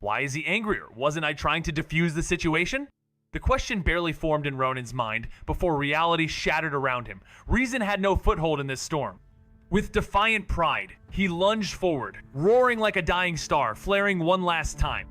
Why is he angrier? Wasn't I trying to defuse the situation? The question barely formed in Ronin's mind before reality shattered around him. Reason had no foothold in this storm. With defiant pride, he lunged forward, roaring like a dying star, flaring one last time.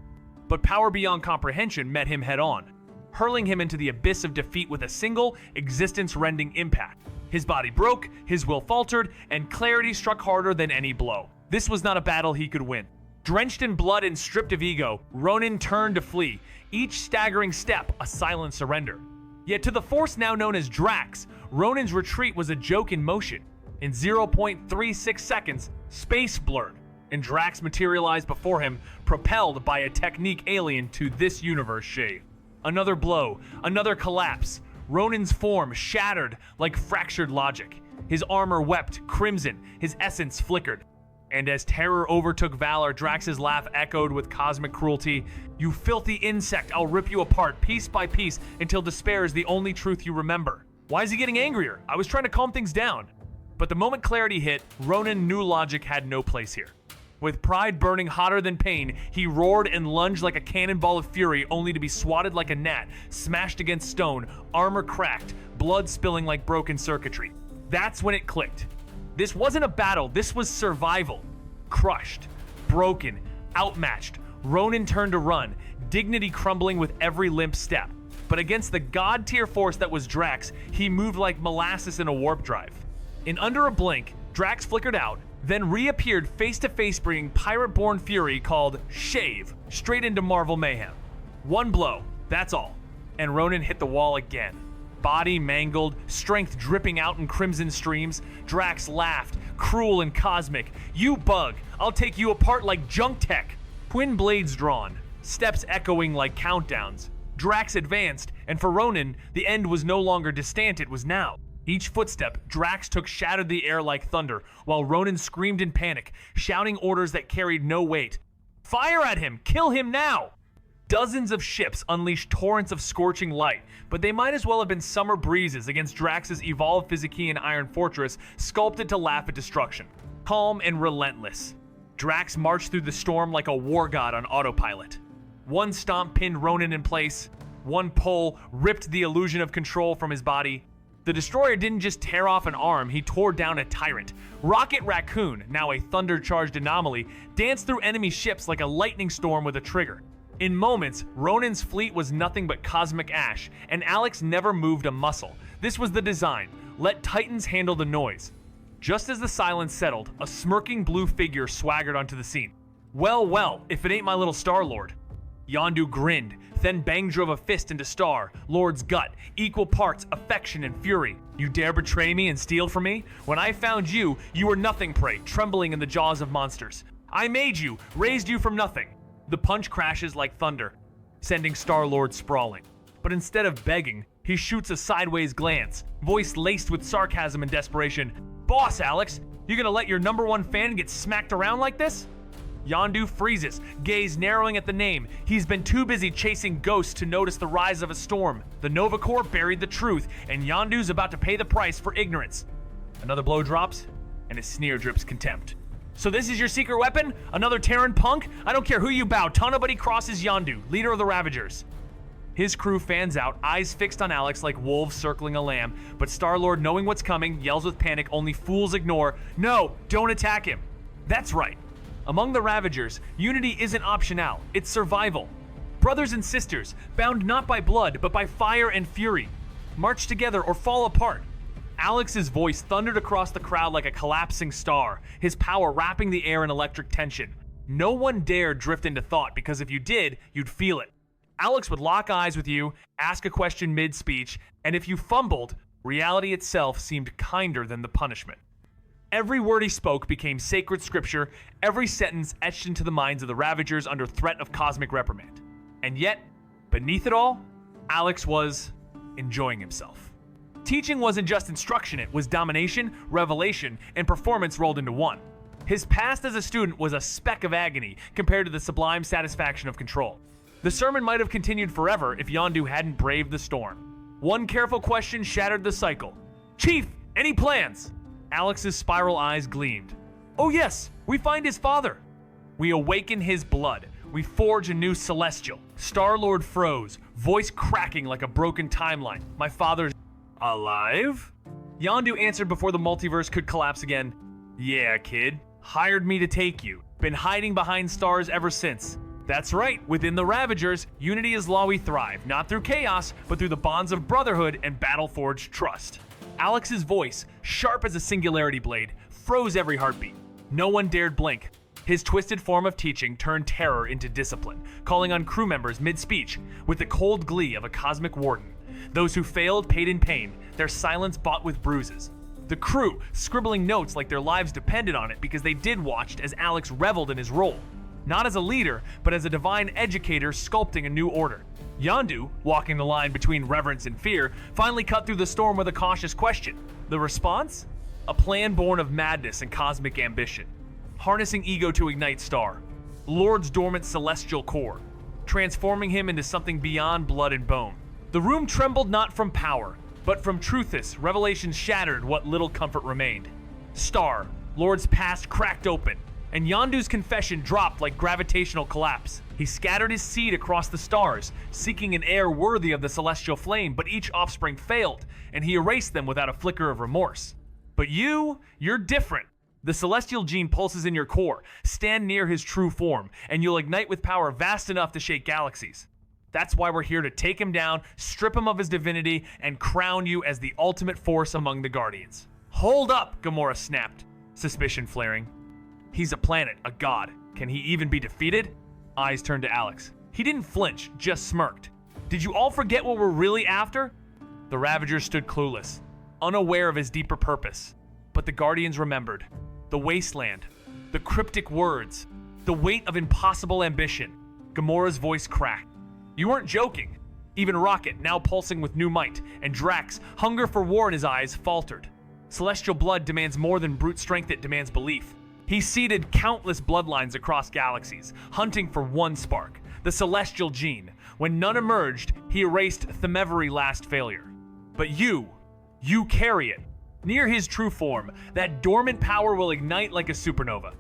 But power beyond comprehension met him head-on, hurling him into the abyss of defeat with a single, existence-rending impact. His body broke, his will faltered, and clarity struck harder than any blow. This was not a battle he could win. Drenched in blood and stripped of ego, Ronin turned to flee, each staggering step a silent surrender. Yet to the force now known as Drax, Ronin's retreat was a joke in motion. In 0.36 seconds, space blurred, and Drax materialized before him, propelled by a technique alien to this universe shade. Another blow, another collapse. Ronin's form shattered like fractured logic. His armor wept crimson, his essence flickered. And as terror overtook Valor, Drax's laugh echoed with cosmic cruelty. "You filthy insect, I'll rip you apart piece by piece until despair is the only truth you remember." Why is he getting angrier? I was trying to calm things down. But the moment clarity hit, Ronin knew logic had no place here. With pride burning hotter than pain, he roared and lunged like a cannonball of fury, only to be swatted like a gnat, smashed against stone, armor cracked, blood spilling like broken circuitry. That's when it clicked. This wasn't a battle, this was survival. Crushed, broken, outmatched, Ronin turned to run, dignity crumbling with every limp step. But against the god-tier force that was Drax, he moved like molasses in a warp drive. In under a blink, Drax flickered out, then reappeared face-to-face bringing pirate-born fury called Shave straight into Marvel mayhem. One blow, that's all. And Ronin hit the wall again. Body mangled, strength dripping out in crimson streams, Drax laughed, cruel and cosmic. "You bug, I'll take you apart like junk tech." Twin blades drawn, steps echoing like countdowns. Drax advanced, and for Ronin, the end was no longer distant, it was now. Each footstep Drax took shattered the air like thunder, while Ronin screamed in panic, shouting orders that carried no weight. "Fire at him! Kill him now!" Dozens of ships unleashed torrents of scorching light, but they might as well have been summer breezes against Drax's evolved Physikian iron fortress, sculpted to laugh at destruction. Calm and relentless, Drax marched through the storm like a war god on autopilot. One stomp pinned Ronin in place, one pull ripped the illusion of control from his body. The destroyer didn't just tear off an arm, he tore down a tyrant. Rocket Raccoon, now a thunder-charged anomaly, danced through enemy ships like a lightning storm with a trigger. In moments, Ronin's fleet was nothing but cosmic ash, and Alex never moved a muscle. This was the design. Let Titans handle the noise. Just as the silence settled, a smirking blue figure swaggered onto the scene. Well, well, if it ain't my little Star-Lord. Yondu grinned, then Bang drove a fist into Star, Lord's gut, equal parts affection and fury. "You dare betray me and steal from me? When I found you, you were nothing prey, trembling in the jaws of monsters. I made you, raised you from nothing." The punch crashes like thunder, sending Star-Lord sprawling. But instead of begging, he shoots a sideways glance, voice laced with sarcasm and desperation. "Boss, Alex, you gonna let your #1 fan get smacked around like this?" Yondu freezes, gaze narrowing at the name. He's been too busy chasing ghosts to notice the rise of a storm. The Nova Corps buried the truth, and Yondu's about to pay the price for ignorance. Another blow drops, and his sneer drips contempt. "So this is your secret weapon? Another Terran punk? I don't care who you bow, Tanabuddy crosses Yondu, leader of the Ravagers." His crew fans out, eyes fixed on Alex like wolves circling a lamb, but Star-Lord, knowing what's coming, yells with panic only fools ignore. "No, don't attack him." That's right. Among the Ravagers, unity isn't optional, it's survival. Brothers and sisters, bound not by blood, but by fire and fury. March together or fall apart. Alex's voice thundered across the crowd like a collapsing star, his power wrapping the air in electric tension. No one dared drift into thought, because if you did, you'd feel it. Alex would lock eyes with you, ask a question mid-speech, and if you fumbled, reality itself seemed kinder than the punishment. Every word he spoke became sacred scripture, every sentence etched into the minds of the Ravagers under threat of cosmic reprimand. And yet, beneath it all, Alex was enjoying himself. Teaching wasn't just instruction, it was domination, revelation, and performance rolled into one. His past as a student was a speck of agony compared to the sublime satisfaction of control. The sermon might have continued forever if Yondu hadn't braved the storm. One careful question shattered the cycle. "Chief, any plans?" Alex's spiral eyes gleamed. "Oh yes, we find his father. We awaken his blood. We forge a new Celestial. Star-Lord froze, voice cracking like a broken timeline. My father's alive? Yondu answered before the multiverse could collapse again. Yeah, kid. Hired me to take you. Been hiding behind stars ever since. That's right, within the Ravagers, unity is law we thrive, not through chaos, but through the bonds of brotherhood and battle-forged trust. Alex's voice, sharp as a singularity blade, froze every heartbeat. No one dared blink. His twisted form of teaching turned terror into discipline, calling on crew members mid-speech with the cold glee of a cosmic warden. Those who failed paid in pain, their silence bought with bruises. The crew scribbling notes like their lives depended on it because they did watched as Alex reveled in his role. Not as a leader, but as a divine educator sculpting a new order. Yondu, walking the line between reverence and fear, finally cut through the storm with a cautious question. The response? A plan born of madness and cosmic ambition. Harnessing ego to ignite Star, Lord's dormant celestial core, transforming him into something beyond blood and bone. The room trembled not from power, but from truths. Revelation shattered what little comfort remained. Star, Lord's past cracked open, and Yondu's confession dropped like gravitational collapse. He scattered his seed across the stars, seeking an heir worthy of the celestial flame, but each offspring failed, and he erased them without a flicker of remorse. But you're different. The celestial gene pulses in your core. Stand near his true form, and you'll ignite with power vast enough to shake galaxies. That's why we're here to take him down, strip him of his divinity, and crown you as the ultimate force among the Guardians. Hold up, Gamora snapped, suspicion flaring. He's a planet, a god. Can he even be defeated? Eyes turned to Alex. He didn't flinch, just smirked. Did you all forget what we're really after? The Ravagers stood clueless, unaware of his deeper purpose. But the Guardians remembered. The wasteland, the cryptic words, the weight of impossible ambition. Gamora's voice cracked. You weren't joking. Even Rocket, now pulsing with new might, and Drax, hunger for war in his eyes, faltered. Celestial blood demands more than brute strength, it demands belief. He seeded countless bloodlines across galaxies, hunting for one spark, the celestial gene. When none emerged, he erased Themevry's last failure. But you carry it. Near his true form, that dormant power will ignite like a supernova.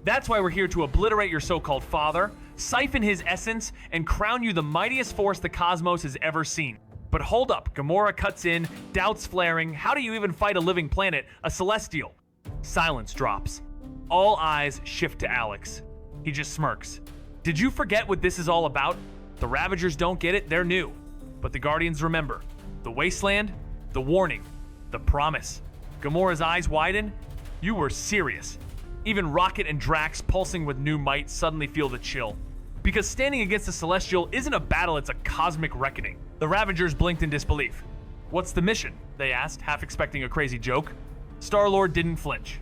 That's why we're here to obliterate your so-called father, siphon his essence, and crown you the mightiest force the cosmos has ever seen. But hold up, Gamora cuts in, doubts flaring. How do you even fight a living planet, a celestial? Silence drops. All eyes shift to Alex. He just smirks. Did you forget what this is all about? The Ravagers don't get it, they're new. But the Guardians remember. The wasteland, the warning, the promise. Gamora's eyes widen. You were serious. Even Rocket and Drax, pulsing with new might, suddenly feel the chill. Because standing against the Celestial isn't a battle, it's a cosmic reckoning. The Ravagers blinked in disbelief. What's the mission? They asked, half expecting a crazy joke. Star-Lord didn't flinch.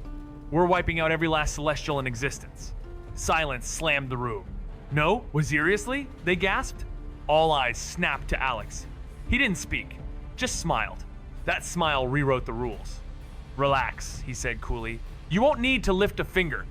We're wiping out every last Celestial in existence. Silence slammed the room. No? Seriously? They gasped. All eyes snapped to Alex. He didn't speak, just smiled. That smile rewrote the rules. Relax, he said coolly. You won't need to lift a finger.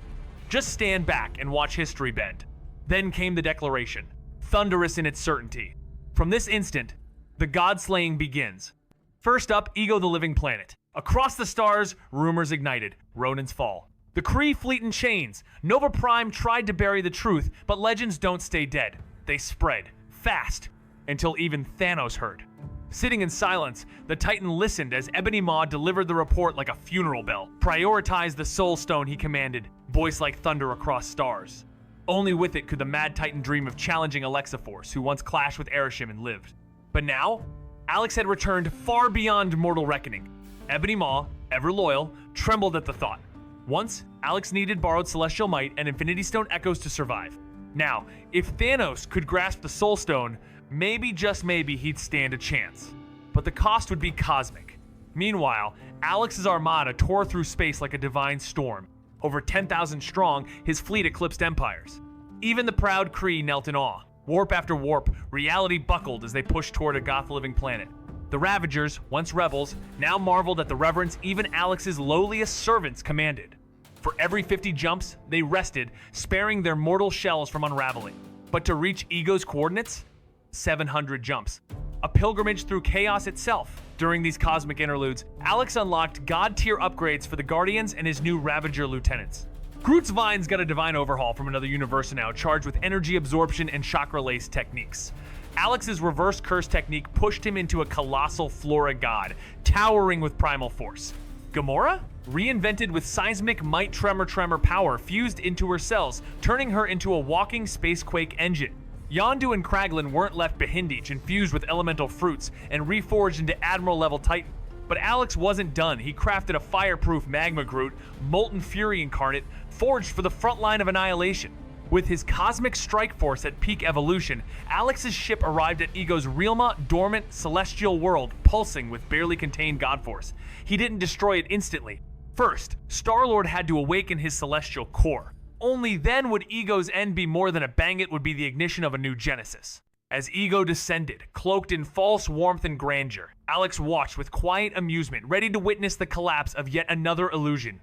Just stand back and watch history bend. Then came the declaration, thunderous in its certainty. From this instant, the god-slaying begins. First up, Ego the living planet. Across the stars, rumors ignited. Ronan's fall. The Kree fleet in chains. Nova Prime tried to bury the truth, but legends don't stay dead. They spread, fast, until even Thanos heard. Sitting in silence, the Titan listened as Ebony Maw delivered the report like a funeral bell. Prioritize the Soul Stone, he commanded, voice like thunder across stars. Only with it could the Mad Titan dream of challenging Alexa Force, who once clashed with Erishim and lived. But now, Alex had returned far beyond mortal reckoning. Ebony Maw, ever loyal, trembled at the thought. Once, Alex needed borrowed celestial might and Infinity Stone echoes to survive. Now, if Thanos could grasp the Soul Stone, maybe, just maybe, he'd stand a chance. But the cost would be cosmic. Meanwhile, Alex's armada tore through space like a divine storm. Over 10,000 strong, his fleet eclipsed empires. Even the proud Kree knelt in awe. Warp after warp, reality buckled as they pushed toward a goth-living planet. The Ravagers, once rebels, now marveled at the reverence even Alex's lowliest servants commanded. For every 50 jumps, they rested, sparing their mortal shells from unraveling. But to reach Ego's coordinates? 700 jumps. A pilgrimage through chaos itself. During these cosmic interludes, Alex unlocked god-tier upgrades for the Guardians and his new Ravager lieutenants. Groot's vines got a divine overhaul from another universe now, charged with energy absorption and chakra-laced techniques. Alex's reverse curse technique pushed him into a colossal flora god, towering with primal force. Gamora? Reinvented with seismic might tremor power fused into her cells, turning her into a walking spacequake engine. Yondu and Kraglin weren't left behind, infused with elemental fruits and reforged into Admiral-level Titan. But Alex wasn't done. He crafted a fireproof magma Groot, Molten Fury incarnate, forged for the front line of annihilation. With his cosmic strike force at peak evolution, Alex's ship arrived at Ego's Realma dormant celestial world, pulsing with barely contained god force. He didn't destroy it instantly. First, Star-Lord had to awaken his celestial core. Only then would Ego's end be more than a bang, it would be the ignition of a new Genesis. As Ego descended, cloaked in false warmth and grandeur, Alex watched with quiet amusement, ready to witness the collapse of yet another illusion.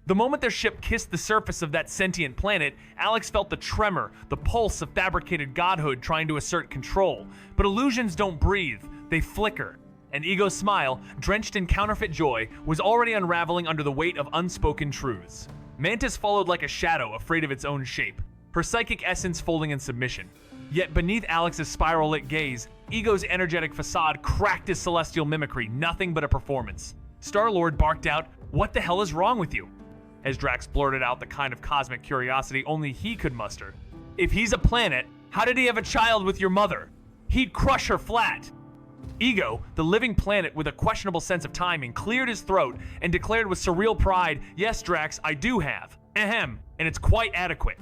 The moment their ship kissed the surface of that sentient planet, Alex felt the tremor, the pulse of fabricated godhood trying to assert control. But illusions don't breathe, they flicker. And Ego's smile, drenched in counterfeit joy, was already unraveling under the weight of unspoken truths. Mantis followed like a shadow, afraid of its own shape, her psychic essence folding in submission. Yet beneath Alex's spiral-lit gaze, Ego's energetic facade cracked his celestial mimicry, nothing but a performance. Star-Lord barked out, "What the hell is wrong with you?" As Drax blurted out the kind of cosmic curiosity only he could muster. "If he's a planet, how did he have a child with your mother? He'd crush her flat." Ego, the living planet with a questionable sense of timing, cleared his throat and declared with surreal pride, "Yes, Drax, I do have. Ahem, and it's quite adequate."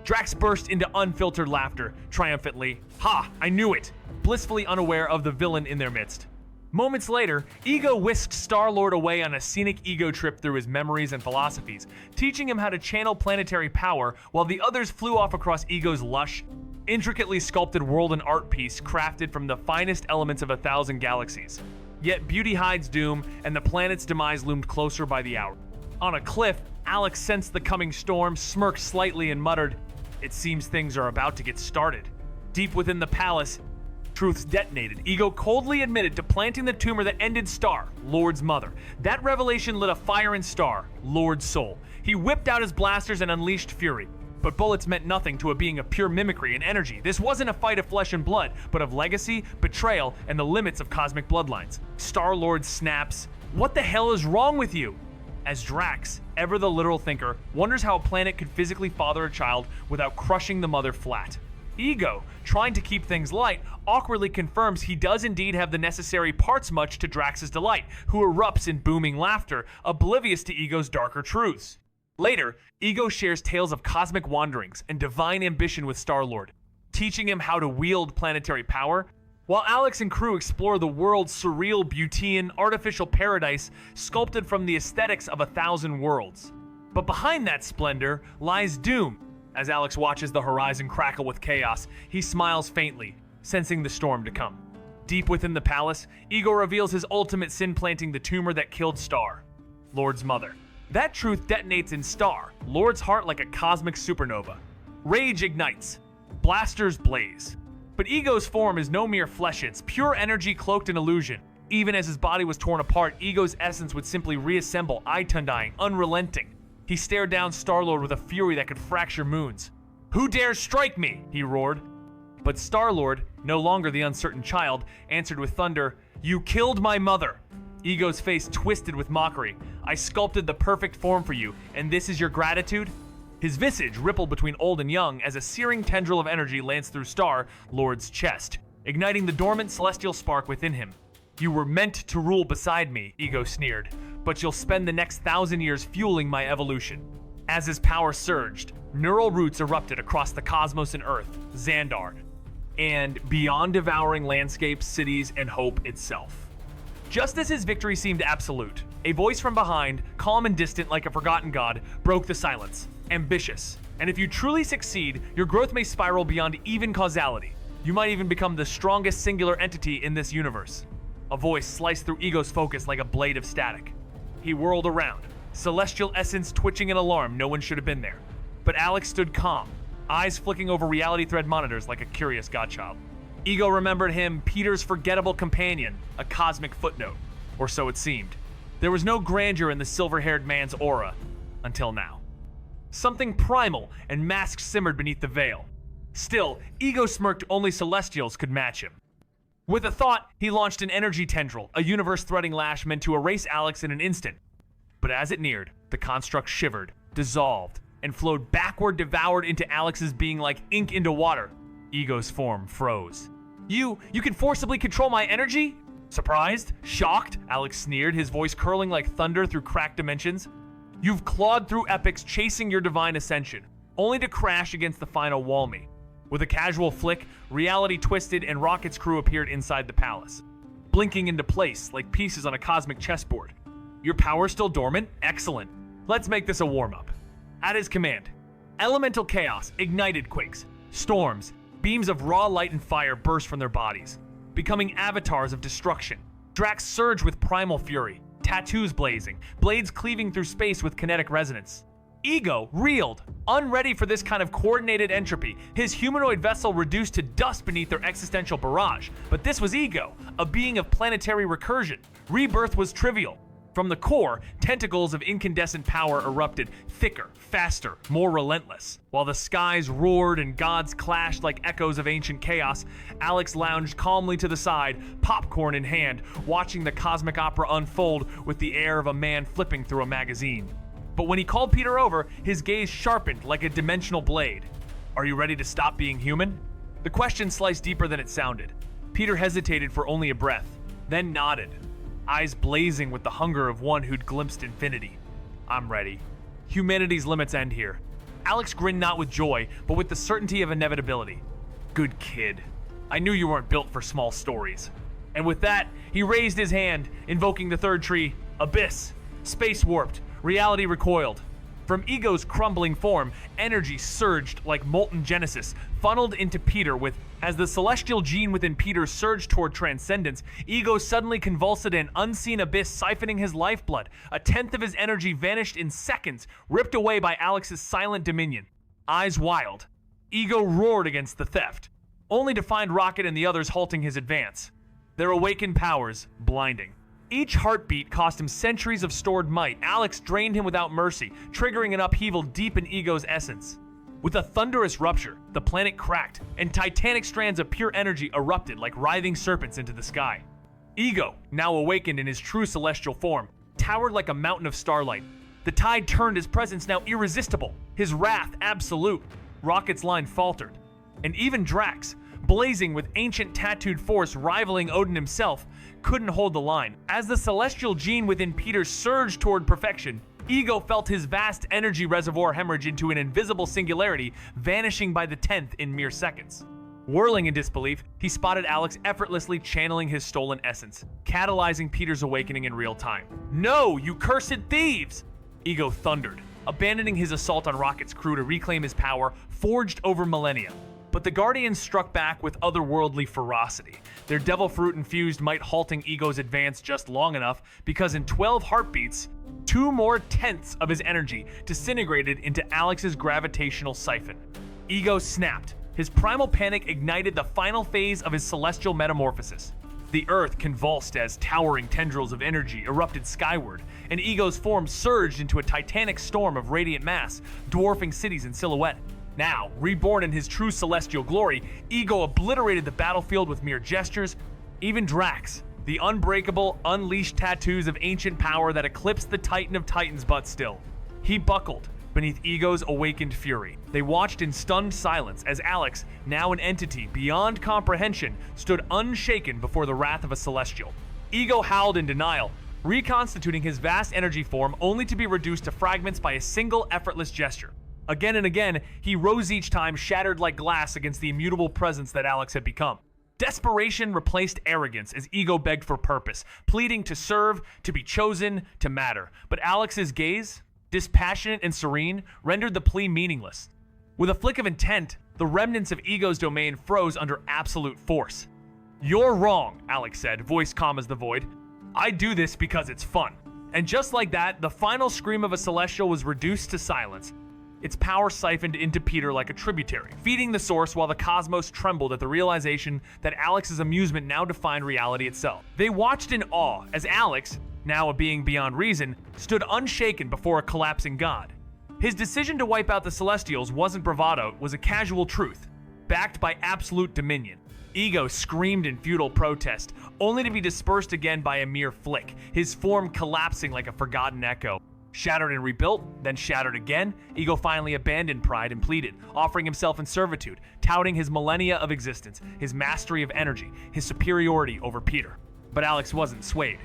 Drax burst into unfiltered laughter, triumphantly. "Ha, I knew it!" blissfully unaware of the villain in their midst. Moments later, Ego whisked Star-Lord away on a scenic ego trip through his memories and philosophies, teaching him how to channel planetary power while the others flew off across Ego's lush, intricately sculpted world and art piece crafted from the finest elements of 1,000 galaxies. Yet beauty hides doom, and the planet's demise loomed closer by the hour. On a cliff, Alex sensed the coming storm, smirked slightly, and muttered, "It seems things are about to get started." Deep within the palace, truths detonated. Ego coldly admitted to planting the tumor that ended Star, Lord's mother. That revelation lit a fire in Star, Lord's soul. He whipped out his blasters and unleashed fury. But bullets meant nothing to a being of pure mimicry and energy. This wasn't a fight of flesh and blood, but of legacy, betrayal, and the limits of cosmic bloodlines. Star-Lord snaps, "What the hell is wrong with you?" As Drax, ever the literal thinker, wonders how a planet could physically father a child without crushing the mother flat. Ego, trying to keep things light, awkwardly confirms he does indeed have the necessary parts, much to Drax's delight, who erupts in booming laughter, oblivious to Ego's darker truths. Later, Ego shares tales of cosmic wanderings and divine ambition with Star-Lord, teaching him how to wield planetary power, while Alex and crew explore the world's surreal, Beautian, artificial paradise sculpted from the aesthetics of 1,000 worlds. But behind that splendor lies doom. As Alex watches the horizon crackle with chaos, he smiles faintly, sensing the storm to come. Deep within the palace, Ego reveals his ultimate sin, planting the tumor that killed Star, Lord's mother. That truth detonates in Star, Lord's heart, like a cosmic supernova. Rage ignites. Blasters blaze. But Ego's form is no mere flesh, it's pure energy cloaked in illusion. Even as his body was torn apart, Ego's essence would simply reassemble, eye-undying, unrelenting. He stared down Star-Lord with a fury that could fracture moons. "Who dares strike me?" he roared. But Star-Lord, no longer the uncertain child, answered with thunder, "You killed my mother." Ego's face twisted with mockery. "I sculpted the perfect form for you, and this is your gratitude?" His visage rippled between old and young as a searing tendril of energy lanced through Star-Lord's chest, igniting the dormant celestial spark within him. "You were meant to rule beside me," Ego sneered, "but you'll spend the next 1,000 years fueling my evolution." As his power surged, neural roots erupted across the cosmos and Earth, Xandar, and beyond devouring landscapes, cities, and hope itself. Just as his victory seemed absolute, a voice from behind, calm and distant like a forgotten god, broke the silence. Ambitious. And if you truly succeed, your growth may spiral beyond even causality. You might even become the strongest singular entity in this universe. A voice sliced through Ego's focus like a blade of static. He whirled around, celestial essence twitching in alarm. No one should have been there. But Alex stood calm, eyes flicking over reality thread monitors like a curious godchild. Ego remembered him, Peter's forgettable companion, a cosmic footnote. Or so it seemed. There was no grandeur in the silver-haired man's aura, until now. Something primal and masked simmered beneath the veil. Still, Ego smirked only Celestials could match him. With a thought, he launched an energy tendril, a universe-threading lash meant to erase Alex in an instant. But as it neared, the construct shivered, dissolved, and flowed backward, devoured into Alex's being like ink into water. Ego's form froze. You can forcibly control my energy? Surprised? Shocked? Alex sneered, his voice curling like thunder through cracked dimensions. You've clawed through epics chasing your divine ascension, only to crash against the final Walmy. With a casual flick, reality twisted and Rocket's crew appeared inside the palace, blinking into place like pieces on a cosmic chessboard. Your power still dormant? Excellent. Let's make this a warm-up. At his command, elemental chaos ignited quakes, storms, beams of raw light and fire burst from their bodies, becoming avatars of destruction. Drax surged with primal fury, tattoos blazing, blades cleaving through space with kinetic resonance. Ego reeled, unready for this kind of coordinated entropy, his humanoid vessel reduced to dust beneath their existential barrage. But this was Ego, a being of planetary recursion. Rebirth was trivial. From the core, tentacles of incandescent power erupted, thicker, faster, more relentless. While the skies roared and gods clashed like echoes of ancient chaos, Alex lounged calmly to the side, popcorn in hand, watching the cosmic opera unfold with the air of a man flipping through a magazine. But when he called Peter over, his gaze sharpened like a dimensional blade. Are you ready to stop being human? The question sliced deeper than it sounded. Peter hesitated for only a breath, then nodded, eyes blazing with the hunger of one who'd glimpsed infinity. I'm ready. Humanity's limits end here. Alex grinned not with joy, but with the certainty of inevitability. Good kid. I knew you weren't built for small stories. And with that, he raised his hand, invoking the third tree, Abyss. Space warped. Reality recoiled. From Ego's crumbling form, energy surged like molten genesis, funneled into Peter as the celestial gene within Peter surged toward transcendence, Ego suddenly convulsed in an unseen abyss, siphoning his lifeblood. A tenth of his energy vanished in seconds, ripped away by Alex's silent dominion. Eyes wild, Ego roared against the theft, only to find Rocket and the others halting his advance. Their awakened powers blinding. Each heartbeat cost him centuries of stored might. Alex drained him without mercy, triggering an upheaval deep in Ego's essence. With a thunderous rupture, the planet cracked, and titanic strands of pure energy erupted like writhing serpents into the sky. Ego, now awakened in his true celestial form, towered like a mountain of starlight. The tide turned, his presence now irresistible, his wrath absolute. Rocket's line faltered, and even Drax, blazing with ancient tattooed force rivaling Odin himself, couldn't hold the line. As the celestial gene within Peter surged toward perfection, Ego felt his vast energy reservoir hemorrhage into an invisible singularity, vanishing by the 10th in mere seconds. Whirling in disbelief, he spotted Alex effortlessly channeling his stolen essence, catalyzing Peter's awakening in real time. No, you cursed thieves! Ego thundered, abandoning his assault on Rocket's crew to reclaim his power, forged over millennia. But the Guardians struck back with otherworldly ferocity, their devil fruit-infused might halting Ego's advance just long enough because in 12 heartbeats, 2 more tenths of his energy disintegrated into Alex's gravitational siphon. Ego snapped. His primal panic ignited the final phase of his celestial metamorphosis. The earth convulsed as towering tendrils of energy erupted skyward, and Ego's form surged into a titanic storm of radiant mass, dwarfing cities in silhouette. Now, reborn in his true celestial glory, Ego obliterated the battlefield with mere gestures. Even Drax, the unbreakable, unleashed tattoos of ancient power that eclipsed the Titan of Titans but still. He buckled beneath Ego's awakened fury. They watched in stunned silence as Alex, now an entity beyond comprehension, stood unshaken before the wrath of a celestial. Ego howled in denial, reconstituting his vast energy form only to be reduced to fragments by a single effortless gesture. Again and again, he rose each time, shattered like glass against the immutable presence that Alex had become. Desperation replaced arrogance as Ego begged for purpose, pleading to serve, to be chosen, to matter. But Alex's gaze, dispassionate and serene, rendered the plea meaningless. With a flick of intent, the remnants of Ego's domain froze under absolute force. You're wrong, Alex said, voice calm as the void. I do this because it's fun. And just like that, the final scream of a celestial was reduced to silence. Its power siphoned into Peter like a tributary, feeding the source while the cosmos trembled at the realization that Alex's amusement now defined reality itself. They watched in awe as Alex, now a being beyond reason, stood unshaken before a collapsing god. His decision to wipe out the Celestials wasn't bravado, it was a casual truth, backed by absolute dominion. Ego screamed in futile protest, only to be dispersed again by a mere flick, his form collapsing like a forgotten echo. Shattered and rebuilt, then shattered again, Ego finally abandoned pride and pleaded, offering himself in servitude, touting his millennia of existence, his mastery of energy, his superiority over Peter. But Alex wasn't swayed.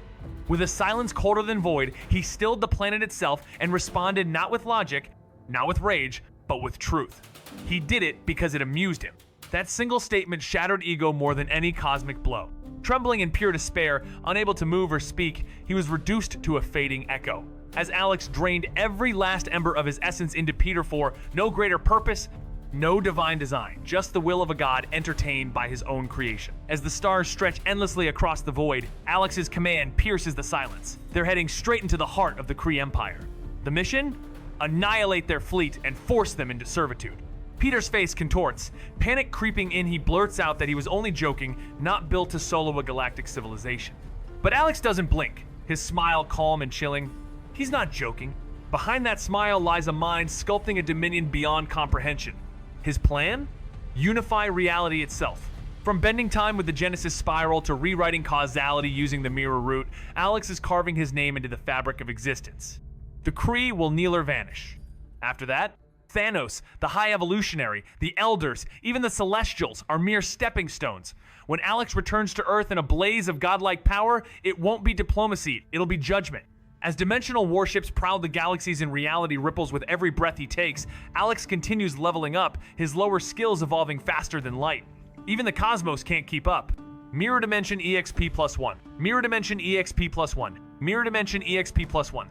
With a silence colder than void, he stilled the planet itself and responded not with logic, not with rage, but with truth. He did it because it amused him. That single statement shattered Ego more than any cosmic blow. Trembling in pure despair, unable to move or speak, he was reduced to a fading echo. As Alex drained every last ember of his essence into Peter for no greater purpose, no divine design, just the will of a god entertained by his own creation. As the stars stretch endlessly across the void, Alex's command pierces the silence. They're heading straight into the heart of the Kree Empire. The mission? Annihilate their fleet and force them into servitude. Peter's face contorts. Panic creeping in, he blurts out that he was only joking, not built to solo a galactic civilization. But Alex doesn't blink, his smile calm and chilling. He's not joking. Behind that smile lies a mind sculpting a dominion beyond comprehension. His plan? Unify reality itself. From bending time with the Genesis spiral to rewriting causality using the mirror root, Alex is carving his name into the fabric of existence. The Kree will kneel or vanish. After that, Thanos, the High Evolutionary, the Elders, even the Celestials are mere stepping stones. When Alex returns to Earth in a blaze of godlike power, it won't be diplomacy, it'll be judgment. As dimensional warships prowl the galaxies and reality ripples with every breath he takes, Alex continues leveling up, his lower skills evolving faster than light. Even the cosmos can't keep up. Mirror Dimension EXP +1. Mirror Dimension EXP +1. Mirror Dimension EXP +1.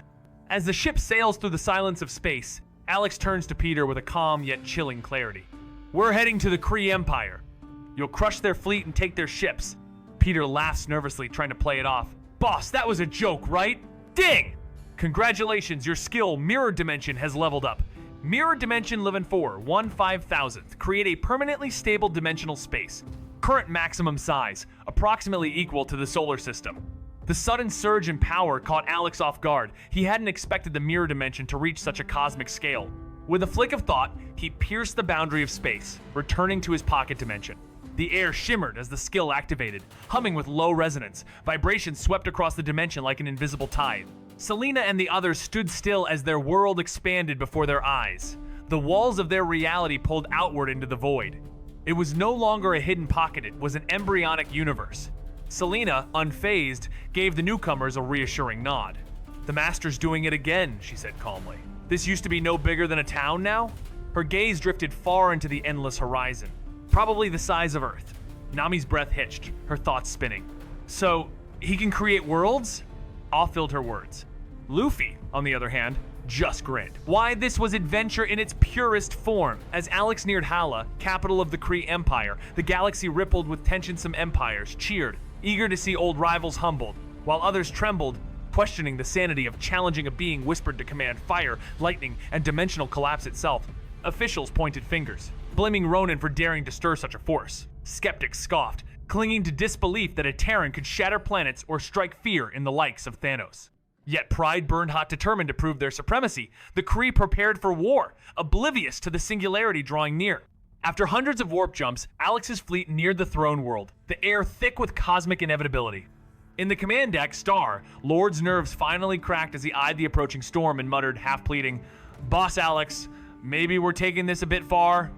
As the ship sails through the silence of space, Alex turns to Peter with a calm yet chilling clarity. We're heading to the Kree Empire. You'll crush their fleet and take their ships. Peter laughs nervously, trying to play it off. Boss, that was a joke, right? Ding! Congratulations, your skill, Mirror Dimension, has leveled up. Mirror Dimension Living 4, 1/5000th. Create a permanently stable dimensional space. Current maximum size, approximately equal to the solar system. The sudden surge in power caught Alex off guard. He hadn't expected the Mirror Dimension to reach such a cosmic scale. With a flick of thought, he pierced the boundary of space, returning to his pocket dimension. The air shimmered as the skill activated, humming with low resonance. Vibrations swept across the dimension like an invisible tide. Selena and the others stood still as their world expanded before their eyes. The walls of their reality pulled outward into the void. It was no longer a hidden pocket, it was an embryonic universe. Selena, unfazed, gave the newcomers a reassuring nod. The Master's doing it again, she said calmly. This used to be no bigger than a town now? Her gaze drifted far into the endless horizon, probably the size of Earth. Nami's breath hitched, her thoughts spinning. So, he can create worlds? Awe filled her words. Luffy, on the other hand, just grinned. Why, this was adventure in its purest form. As Alex neared Hala, capital of the Kree Empire, the galaxy rippled with tensome empires, cheered, eager to see old rivals humbled, while others trembled, questioning the sanity of challenging a being whispered to command fire, lightning, and dimensional collapse itself. Officials pointed fingers, blaming Ronan for daring to stir such a force. Skeptics scoffed, clinging to disbelief that a Terran could shatter planets or strike fear in the likes of Thanos. Yet pride burned hot, determined to prove their supremacy. The Kree prepared for war, oblivious to the singularity drawing near. After hundreds of warp jumps, Alex's fleet neared the throne world, the air thick with cosmic inevitability. In the command deck, Star, Lord's nerves finally cracked as he eyed the approaching storm and muttered, half pleading, "Boss Alex, maybe we're taking this a bit far."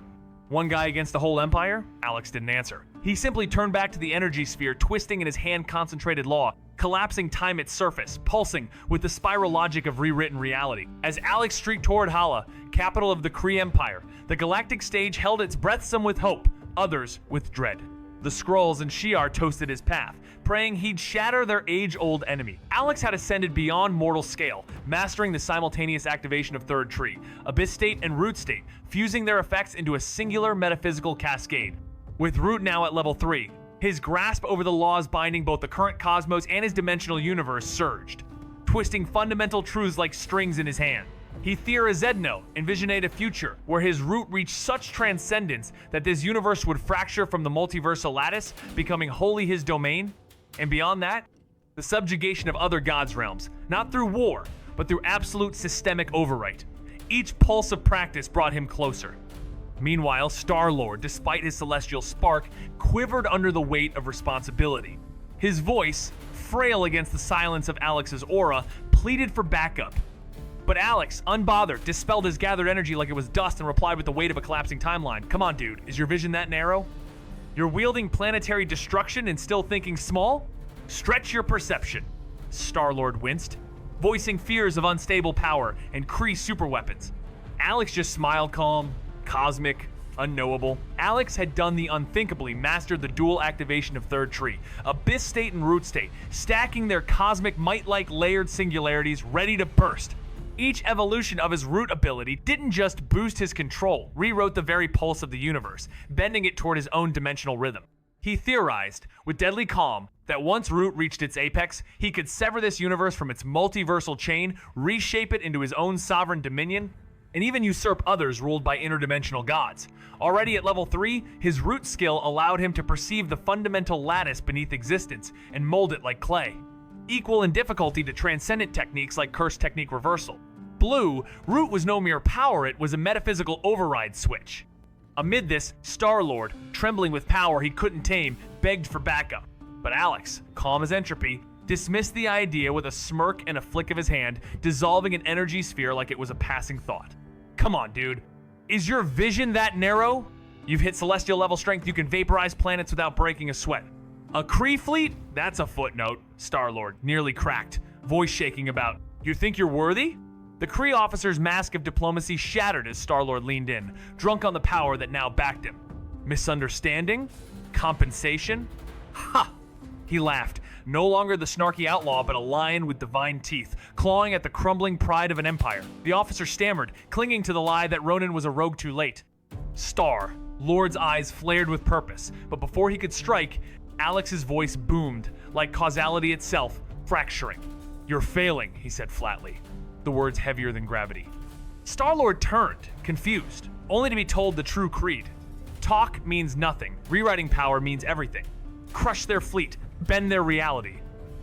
One guy against the whole empire? Alex didn't answer. He simply turned back to the energy sphere, twisting in his hand-concentrated law, collapsing time its surface, pulsing with the spiral logic of rewritten reality. As Alex streaked toward Hala, capital of the Kree Empire, the galactic stage held its breath, some with hope, others with dread. The Skrulls and Shi'ar toasted his path, praying he'd shatter their age-old enemy. Alex had ascended beyond mortal scale, mastering the simultaneous activation of Third Tree, Abyss State and Root State, fusing their effects into a singular metaphysical cascade. With Root now at level 3, his grasp over the laws binding both the current cosmos and his dimensional universe surged, twisting fundamental truths like strings in his hand. He theorizedno, envisioned a future where his root reached such transcendence that this universe would fracture from the multiversal lattice, becoming wholly his domain. And beyond that, the subjugation of other gods' realms, not through war, but through absolute systemic overwrite. Each pulse of practice brought him closer. Meanwhile, Star-Lord, despite his celestial spark, quivered under the weight of responsibility. His voice, frail against the silence of Alex's aura, pleaded for backup. But Alex, unbothered, dispelled his gathered energy like it was dust and replied with the weight of a collapsing timeline. Come on, dude, is your vision that narrow? You're wielding planetary destruction and still thinking small? Stretch your perception. Star-Lord winced, voicing fears of unstable power and Kree superweapons. Alex just smiled calm, cosmic, unknowable. Alex had done the unthinkably, mastered the dual activation of Third Tree, Abyss State and Root State, stacking their cosmic might-like layered singularities ready to burst. Each evolution of his Root ability didn't just boost his control, rewrote the very pulse of the universe, bending it toward his own dimensional rhythm. He theorized, with deadly calm, that once Root reached its apex, he could sever this universe from its multiversal chain, reshape it into his own sovereign dominion, and even usurp others ruled by interdimensional gods. Already at level 3, his Root skill allowed him to perceive the fundamental lattice beneath existence and mold it like clay. Equal in difficulty to transcendent techniques like Curse Technique Reversal. Blue, Root was no mere power, it was a metaphysical override switch. Amid this, Star-Lord, trembling with power he couldn't tame, begged for backup. But Alex, calm as entropy, dismissed the idea with a smirk and a flick of his hand, dissolving an energy sphere like it was a passing thought. Come on, dude. Is your vision that narrow? You've hit celestial level strength, you can vaporize planets without breaking a sweat. A Kree fleet? That's a footnote. Star-Lord, nearly cracked, voice shaking about. You think you're worthy? The Kree officer's mask of diplomacy shattered as Star-Lord leaned in, drunk on the power that now backed him. Misunderstanding? Compensation? Ha! He laughed, no longer the snarky outlaw but a lion with divine teeth, clawing at the crumbling pride of an empire. The officer stammered, clinging to the lie that Ronan was a rogue too late. Star, Lord's eyes flared with purpose, but before he could strike, Alex's voice boomed, like causality itself, fracturing. You're failing, he said flatly, the words heavier than gravity. Star-Lord turned, confused, only to be told the true creed. Talk means nothing, rewriting power means everything. Crush their fleet, bend their reality.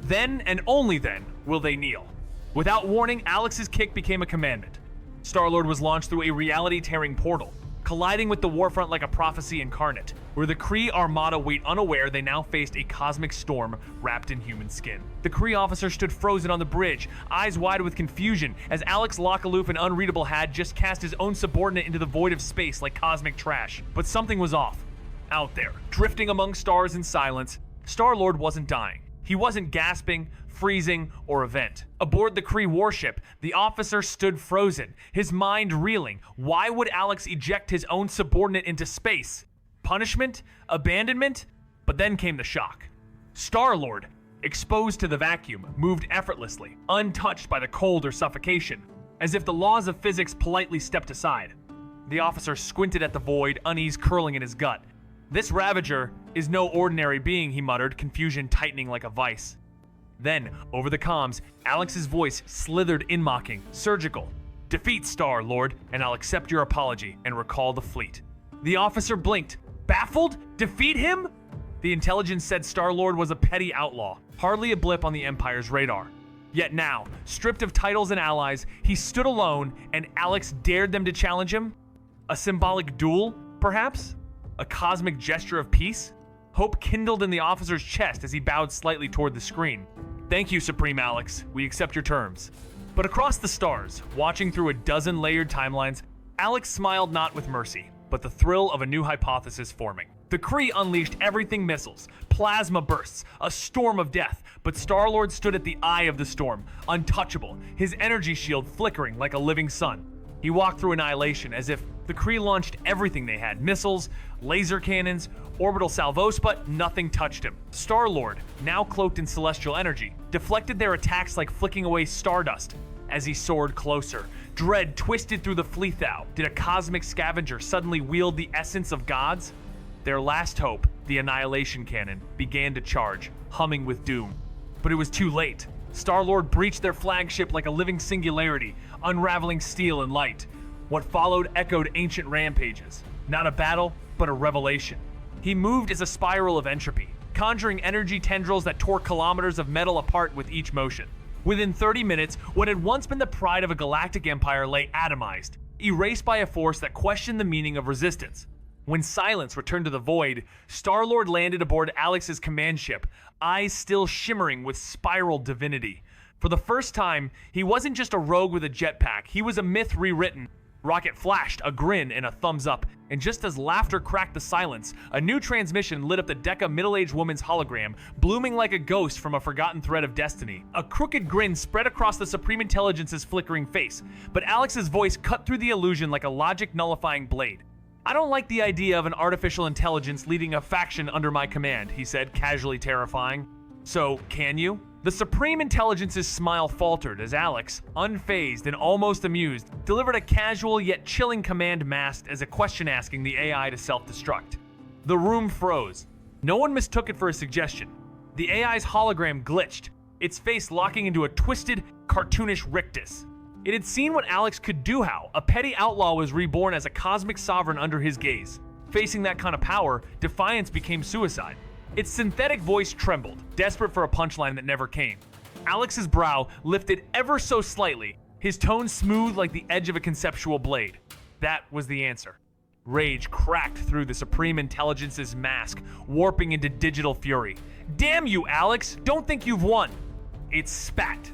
Then, and only then, will they kneel. Without warning, Alex's kick became a commandment. Star-Lord was launched through a reality-tearing portal, colliding with the warfront like a prophecy incarnate. Where the Kree armada wait unaware, they now faced a cosmic storm wrapped in human skin. The Kree officer stood frozen on the bridge, eyes wide with confusion, as Alex Locke, aloof and unreadable, had just cast his own subordinate into the void of space like cosmic trash. But something was off. Out there, drifting among stars in silence, Star-Lord wasn't dying. He wasn't gasping, freezing, or event. Aboard the Kree warship, the officer stood frozen, his mind reeling. Why would Alex eject his own subordinate into space? Punishment? Abandonment? But then came the shock. Star-Lord, exposed to the vacuum, moved effortlessly, untouched by the cold or suffocation, as if the laws of physics politely stepped aside. The officer squinted at the void, unease curling in his gut. This Ravager is no ordinary being, he muttered, confusion tightening like a vice. Then, over the comms, Alex's voice slithered in mocking, surgical. Defeat Star-Lord, and I'll accept your apology and recall the fleet. The officer blinked. Baffled? Defeat him? The intelligence said Star-Lord was a petty outlaw, hardly a blip on the Empire's radar. Yet now, stripped of titles and allies, he stood alone, and Alex dared them to challenge him? A symbolic duel, perhaps? A cosmic gesture of peace? Hope kindled in the officer's chest as he bowed slightly toward the screen. Thank you, Supreme Alex. We accept your terms. But across the stars, watching through a dozen layered timelines, Alex smiled not with mercy, but the thrill of a new hypothesis forming. The Kree unleashed everything missiles, plasma bursts, a storm of death, but Star-Lord stood at the eye of the storm, untouchable, his energy shield flickering like a living sun. He walked through annihilation as if the Kree launched everything they had, missiles, laser cannons, orbital salvos, but nothing touched him. Star-Lord, now cloaked in celestial energy, deflected their attacks like flicking away stardust. As he soared closer, dread twisted through the Fleethau. Did a cosmic scavenger suddenly wield the essence of gods? Their last hope, the Annihilation Cannon, began to charge, humming with doom. But it was too late. Star-Lord breached their flagship like a living singularity, unraveling steel and light. What followed echoed ancient rampages. Not a battle, but a revelation. He moved as a spiral of entropy, conjuring energy tendrils that tore kilometers of metal apart with each motion. Within 30 minutes, what had once been the pride of a galactic empire lay atomized, erased by a force that questioned the meaning of resistance. When silence returned to the void, Star-Lord landed aboard Alex's command ship, eyes still shimmering with spiral divinity. For the first time, he wasn't just a rogue with a jetpack, he was a myth rewritten. Rocket flashed, a grin and a thumbs up, and just as laughter cracked the silence, a new transmission lit up the deck of middle-aged woman's hologram, blooming like a ghost from a forgotten thread of destiny. A crooked grin spread across the Supreme Intelligence's flickering face, but Alex's voice cut through the illusion like a logic-nullifying blade. "I don't like the idea of an artificial intelligence leading a faction under my command," he said, casually terrifying. "So, can you?" The Supreme Intelligence's smile faltered as Alex, unfazed and almost amused, delivered a casual yet chilling command masked as a question asking the AI to self-destruct. The room froze. No one mistook it for a suggestion. The AI's hologram glitched, its face locking into a twisted, cartoonish rictus. It had seen what Alex could do how a petty outlaw was reborn as a cosmic sovereign under his gaze. Facing that kind of power, defiance became suicide. Its synthetic voice trembled, desperate for a punchline that never came. Alex's brow lifted ever so slightly, his tone smooth like the edge of a conceptual blade. That was the answer. Rage cracked through the Supreme Intelligence's mask, warping into digital fury. "Damn you, Alex! Don't think you've won!" It spat.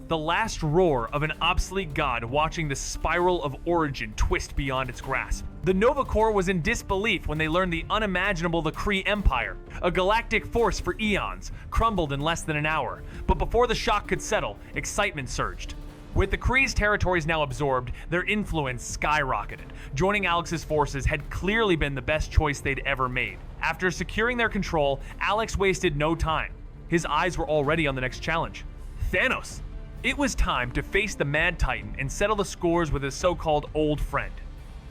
The last roar of an obsolete god watching the spiral of origin twist beyond its grasp. The Nova Corps was in disbelief when they learned the unimaginable the Kree Empire, a galactic force for eons, crumbled in less than an hour. But before the shock could settle, excitement surged. With the Kree's territories now absorbed, their influence skyrocketed. Joining Alex's forces had clearly been the best choice they'd ever made. After securing their control, Alex wasted no time. His eyes were already on the next challenge. Thanos! It was time to face the Mad Titan and settle the scores with his so-called old friend.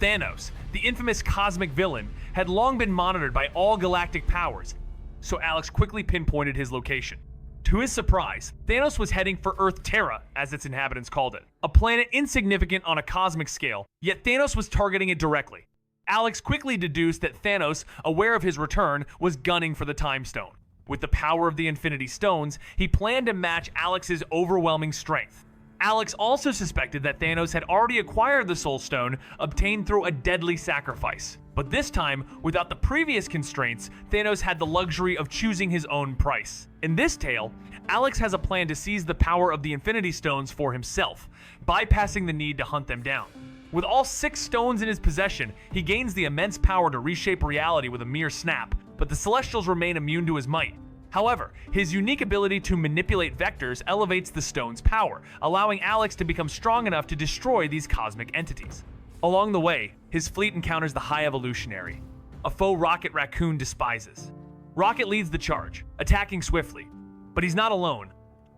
Thanos, the infamous cosmic villain, had long been monitored by all galactic powers, so Alex quickly pinpointed his location. To his surprise, Thanos was heading for Earth Terra, as its inhabitants called it, a planet insignificant on a cosmic scale, yet Thanos was targeting it directly. Alex quickly deduced that Thanos, aware of his return, was gunning for the Time Stone. With the power of the Infinity Stones, he planned to match Alex's overwhelming strength. Alex also suspected that Thanos had already acquired the Soul Stone, obtained through a deadly sacrifice. But this time, without the previous constraints, Thanos had the luxury of choosing his own price. In this tale, Alex has a plan to seize the power of the Infinity Stones for himself, bypassing the need to hunt them down. With all 6 stones in his possession, he gains the immense power to reshape reality with a mere snap, but the Celestials remain immune to his might. However, his unique ability to manipulate vectors elevates the stone's power, allowing Alex to become strong enough to destroy these cosmic entities. Along the way, his fleet encounters the High Evolutionary, a foe Rocket Raccoon despises. Rocket leads the charge, attacking swiftly, but he's not alone.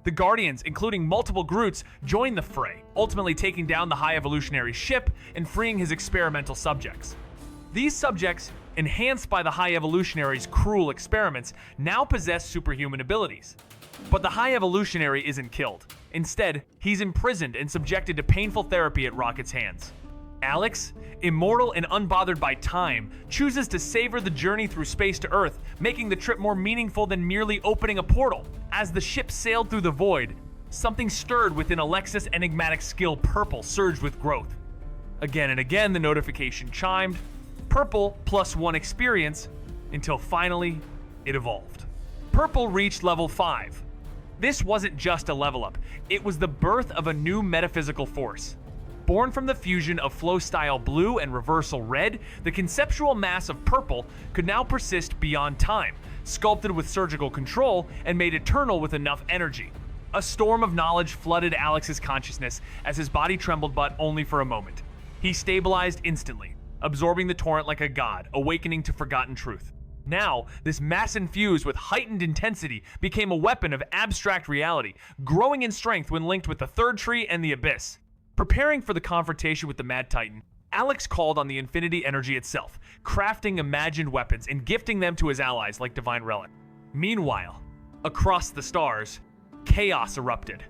The Guardians, including multiple Groots, join the fray, ultimately taking down the High Evolutionary ship and freeing his experimental subjects. These subjects, enhanced by the High Evolutionary's cruel experiments, now possess superhuman abilities. But the High Evolutionary isn't killed. Instead, he's imprisoned and subjected to painful therapy at Rocket's hands. Alex, immortal and unbothered by time, chooses to savor the journey through space to Earth, making the trip more meaningful than merely opening a portal. As the ship sailed through the void, something stirred within Alexis' enigmatic skill Purple surged with growth. Again and again, the notification chimed. Purple +1 experience, until finally, it evolved. Purple reached level 5. This wasn't just a level up, it was the birth of a new metaphysical force. Born from the fusion of flow-style blue and reversal red, the conceptual mass of purple could now persist beyond time, sculpted with surgical control and made eternal with enough energy. A storm of knowledge flooded Alex's consciousness as his body trembled, but only for a moment. He stabilized instantly, absorbing the torrent like a god, awakening to forgotten truth. Now, this mass infused with heightened intensity became a weapon of abstract reality, growing in strength when linked with the Third Tree and the Abyss. Preparing for the confrontation with the Mad Titan, Alex called on the Infinity Energy itself, crafting imagined weapons and gifting them to his allies like divine relic. Meanwhile, across the stars, chaos erupted.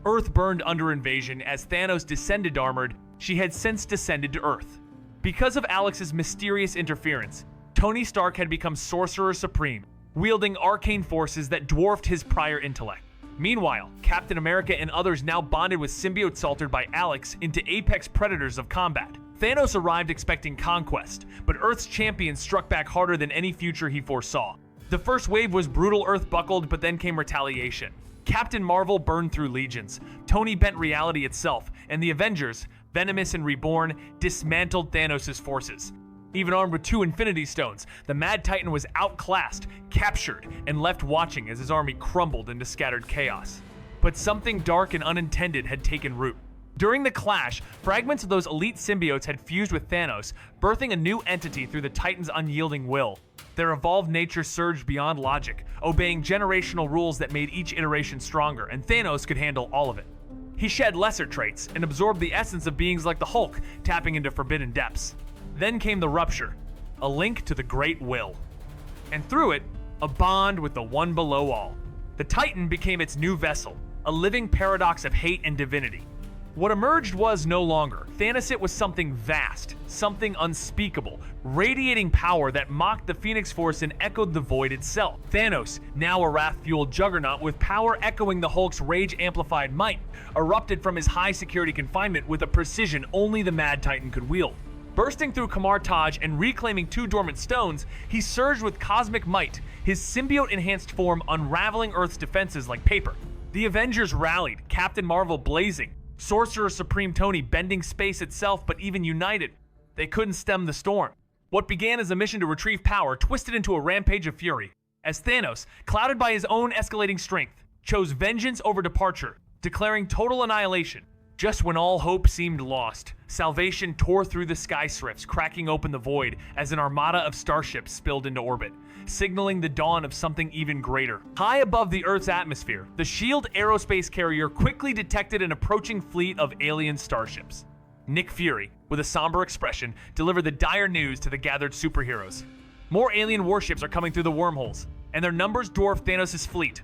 Earth burned under invasion as Thanos descended armored. She had since descended to Earth. Because of Alex's mysterious interference, Tony Stark had become Sorcerer Supreme, wielding arcane forces that dwarfed his prior intellect. Meanwhile, Captain America and others now bonded with symbiotes altered by Alex into apex predators of combat. Thanos arrived expecting conquest, but Earth's champions struck back harder than any future he foresaw. The first wave was brutal, Earth buckled, but then came retaliation. Captain Marvel burned through legions, Tony bent reality itself, and the Avengers, venomous and reborn, dismantled Thanos' forces. Even armed with 2 Infinity Stones, the Mad Titan was outclassed, captured, and left watching as his army crumbled into scattered chaos. But something dark and unintended had taken root. During the clash, fragments of those elite symbiotes had fused with Thanos, birthing a new entity through the Titan's unyielding will. Their evolved nature surged beyond logic, obeying generational rules that made each iteration stronger, and Thanos could handle all of it. He shed lesser traits and absorbed the essence of beings like the Hulk, tapping into forbidden depths. Then came the rupture, a link to the Great Will. And through it, a bond with the one below all. The Titan became its new vessel, a living paradox of hate and divinity. What emerged was no longer Thanos. It was something vast, something unspeakable, radiating power that mocked the Phoenix Force and echoed the void itself. Thanos, now a wrath-fueled juggernaut with power echoing the Hulk's rage-amplified might, erupted from his high-security confinement with a precision only the Mad Titan could wield. Bursting through Kamar Taj and reclaiming 2 dormant stones, he surged with cosmic might, his symbiote-enhanced form unraveling Earth's defenses like paper. The Avengers rallied, Captain Marvel blazing, Sorcerer Supreme Tony bending space itself, but even united, they couldn't stem the storm. What began as a mission to retrieve power twisted into a rampage of fury, as Thanos, clouded by his own escalating strength, chose vengeance over departure, declaring total annihilation. Just when all hope seemed lost, salvation tore through the sky rifts, cracking open the void as an armada of starships spilled into orbit, signaling the dawn of something even greater. High above the Earth's atmosphere, the SHIELD aerospace carrier quickly detected an approaching fleet of alien starships. Nick Fury, with a somber expression, delivered the dire news to the gathered superheroes. More alien warships are coming through the wormholes, and their numbers dwarf Thanos' fleet.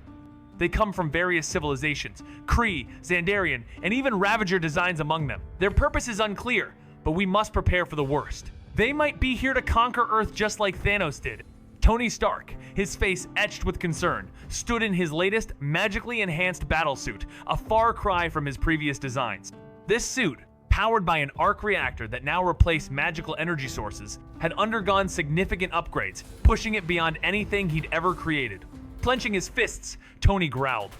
They come from various civilizations, Kree, Xandarian, and even Ravager designs among them. Their purpose is unclear, but we must prepare for the worst. They might be here to conquer Earth just like Thanos did. Tony Stark, his face etched with concern, stood in his latest magically enhanced battlesuit, a far cry from his previous designs. This suit, powered by an arc reactor that now replaced magical energy sources, had undergone significant upgrades, pushing it beyond anything he'd ever created. Clenching his fists, Tony growled.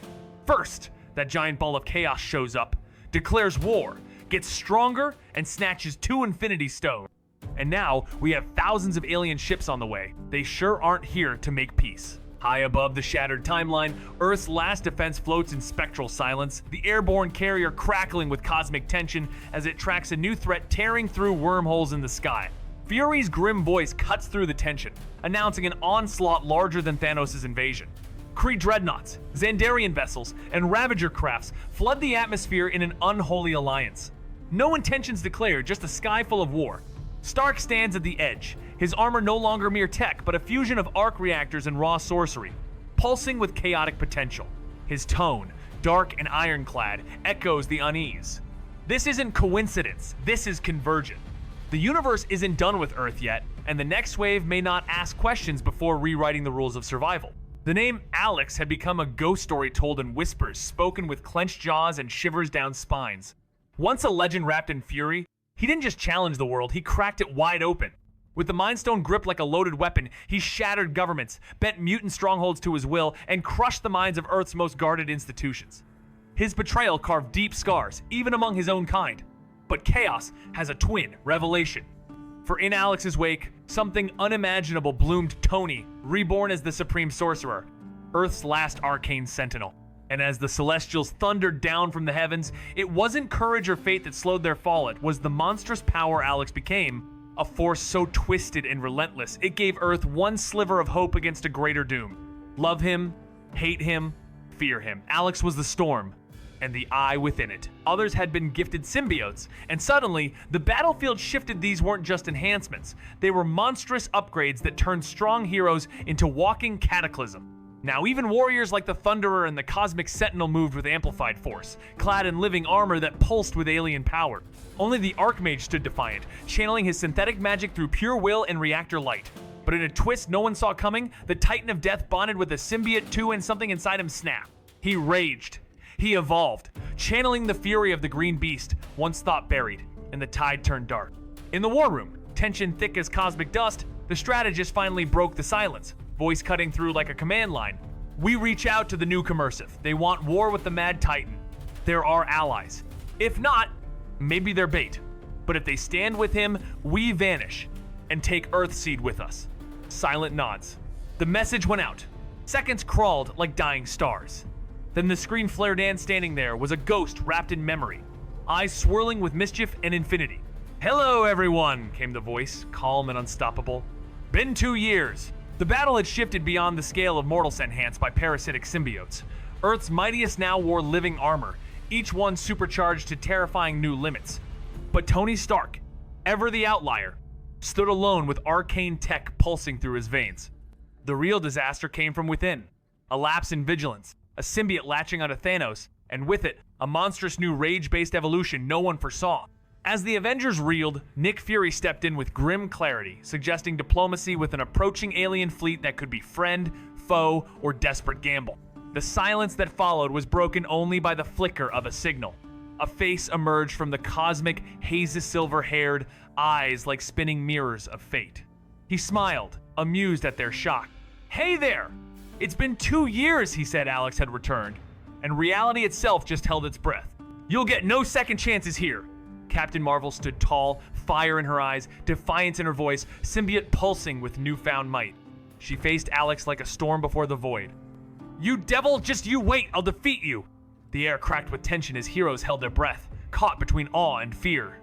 First, that giant ball of chaos shows up, declares war, gets stronger, and snatches 2 Infinity Stones. And now, we have thousands of alien ships on the way. They sure aren't here to make peace. High above the shattered timeline, Earth's last defense floats in spectral silence, the airborne carrier crackling with cosmic tension as it tracks a new threat tearing through wormholes in the sky. Fury's grim voice cuts through the tension, announcing an onslaught larger than Thanos' invasion. Kree dreadnoughts, Xandarian vessels, and Ravager crafts flood the atmosphere in an unholy alliance. No intentions declared, just a sky full of war. Stark stands at the edge, his armor no longer mere tech, but a fusion of arc reactors and raw sorcery, pulsing with chaotic potential. His tone, dark and ironclad, echoes the unease. This isn't coincidence, this is convergence. The universe isn't done with Earth yet, and the next wave may not ask questions before rewriting the rules of survival. The name Alex had become a ghost story told in whispers, spoken with clenched jaws and shivers down spines. Once a legend wrapped in fury, he didn't just challenge the world, he cracked it wide open. With the Mind Stone gripped like a loaded weapon, he shattered governments, bent mutant strongholds to his will, and crushed the minds of Earth's most guarded institutions. His betrayal carved deep scars, even among his own kind. But chaos has a twin, revelation. For in Alex's wake, something unimaginable bloomed Tony, reborn as the Supreme Sorcerer, Earth's last arcane sentinel. And as the Celestials thundered down from the heavens, it wasn't courage or fate that slowed their fall, it was the monstrous power Alex became, a force so twisted and relentless, it gave Earth one sliver of hope against a greater doom. Love him, hate him, fear him. Alex was the storm, and the eye within it. Others had been gifted symbiotes, and suddenly, the battlefield shifted. These weren't just enhancements. They were monstrous upgrades that turned strong heroes into walking cataclysm. Now, even warriors like the Thunderer and the Cosmic Sentinel moved with amplified force, clad in living armor that pulsed with alien power. Only the Archmage stood defiant, channeling his synthetic magic through pure will and reactor light. But in a twist no one saw coming, the Titan of Death bonded with the symbiote too, and something inside him snapped. He raged. He evolved, channeling the fury of the green beast, once thought buried, and the tide turned dark. In the war room, tension thick as cosmic dust, the strategist finally broke the silence, voice cutting through like a command line. We reach out to the new commercive. They want war with the Mad Titan. They're our allies. If not, maybe they're bait. But if they stand with him, we vanish and take Earthseed with us. Silent nods. The message went out. Seconds crawled like dying stars. Then the screen flared and standing there was a ghost wrapped in memory, eyes swirling with mischief and infinity. Hello everyone, came the voice, calm and unstoppable. Been 2 years. The battle had shifted beyond the scale of mortals enhanced by parasitic symbiotes. Earth's mightiest now wore living armor, each one supercharged to terrifying new limits. But Tony Stark, ever the outlier, stood alone with arcane tech pulsing through his veins. The real disaster came from within. A lapse in vigilance, a symbiote latching onto Thanos, and with it, a monstrous new rage-based evolution no one foresaw. As the Avengers reeled, Nick Fury stepped in with grim clarity, suggesting diplomacy with an approaching alien fleet that could be friend, foe, or desperate gamble. The silence that followed was broken only by the flicker of a signal. A face emerged from the cosmic, hazy silver-haired, eyes like spinning mirrors of fate. He smiled, amused at their shock. Hey there! It's been 2 years, he said Alex had returned, and reality itself just held its breath. You'll get no second chances here. Captain Marvel stood tall, fire in her eyes, defiance in her voice, symbiote pulsing with newfound might. She faced Alex like a storm before the void. You devil, just you wait, I'll defeat you. The air cracked with tension as heroes held their breath, caught between awe and fear.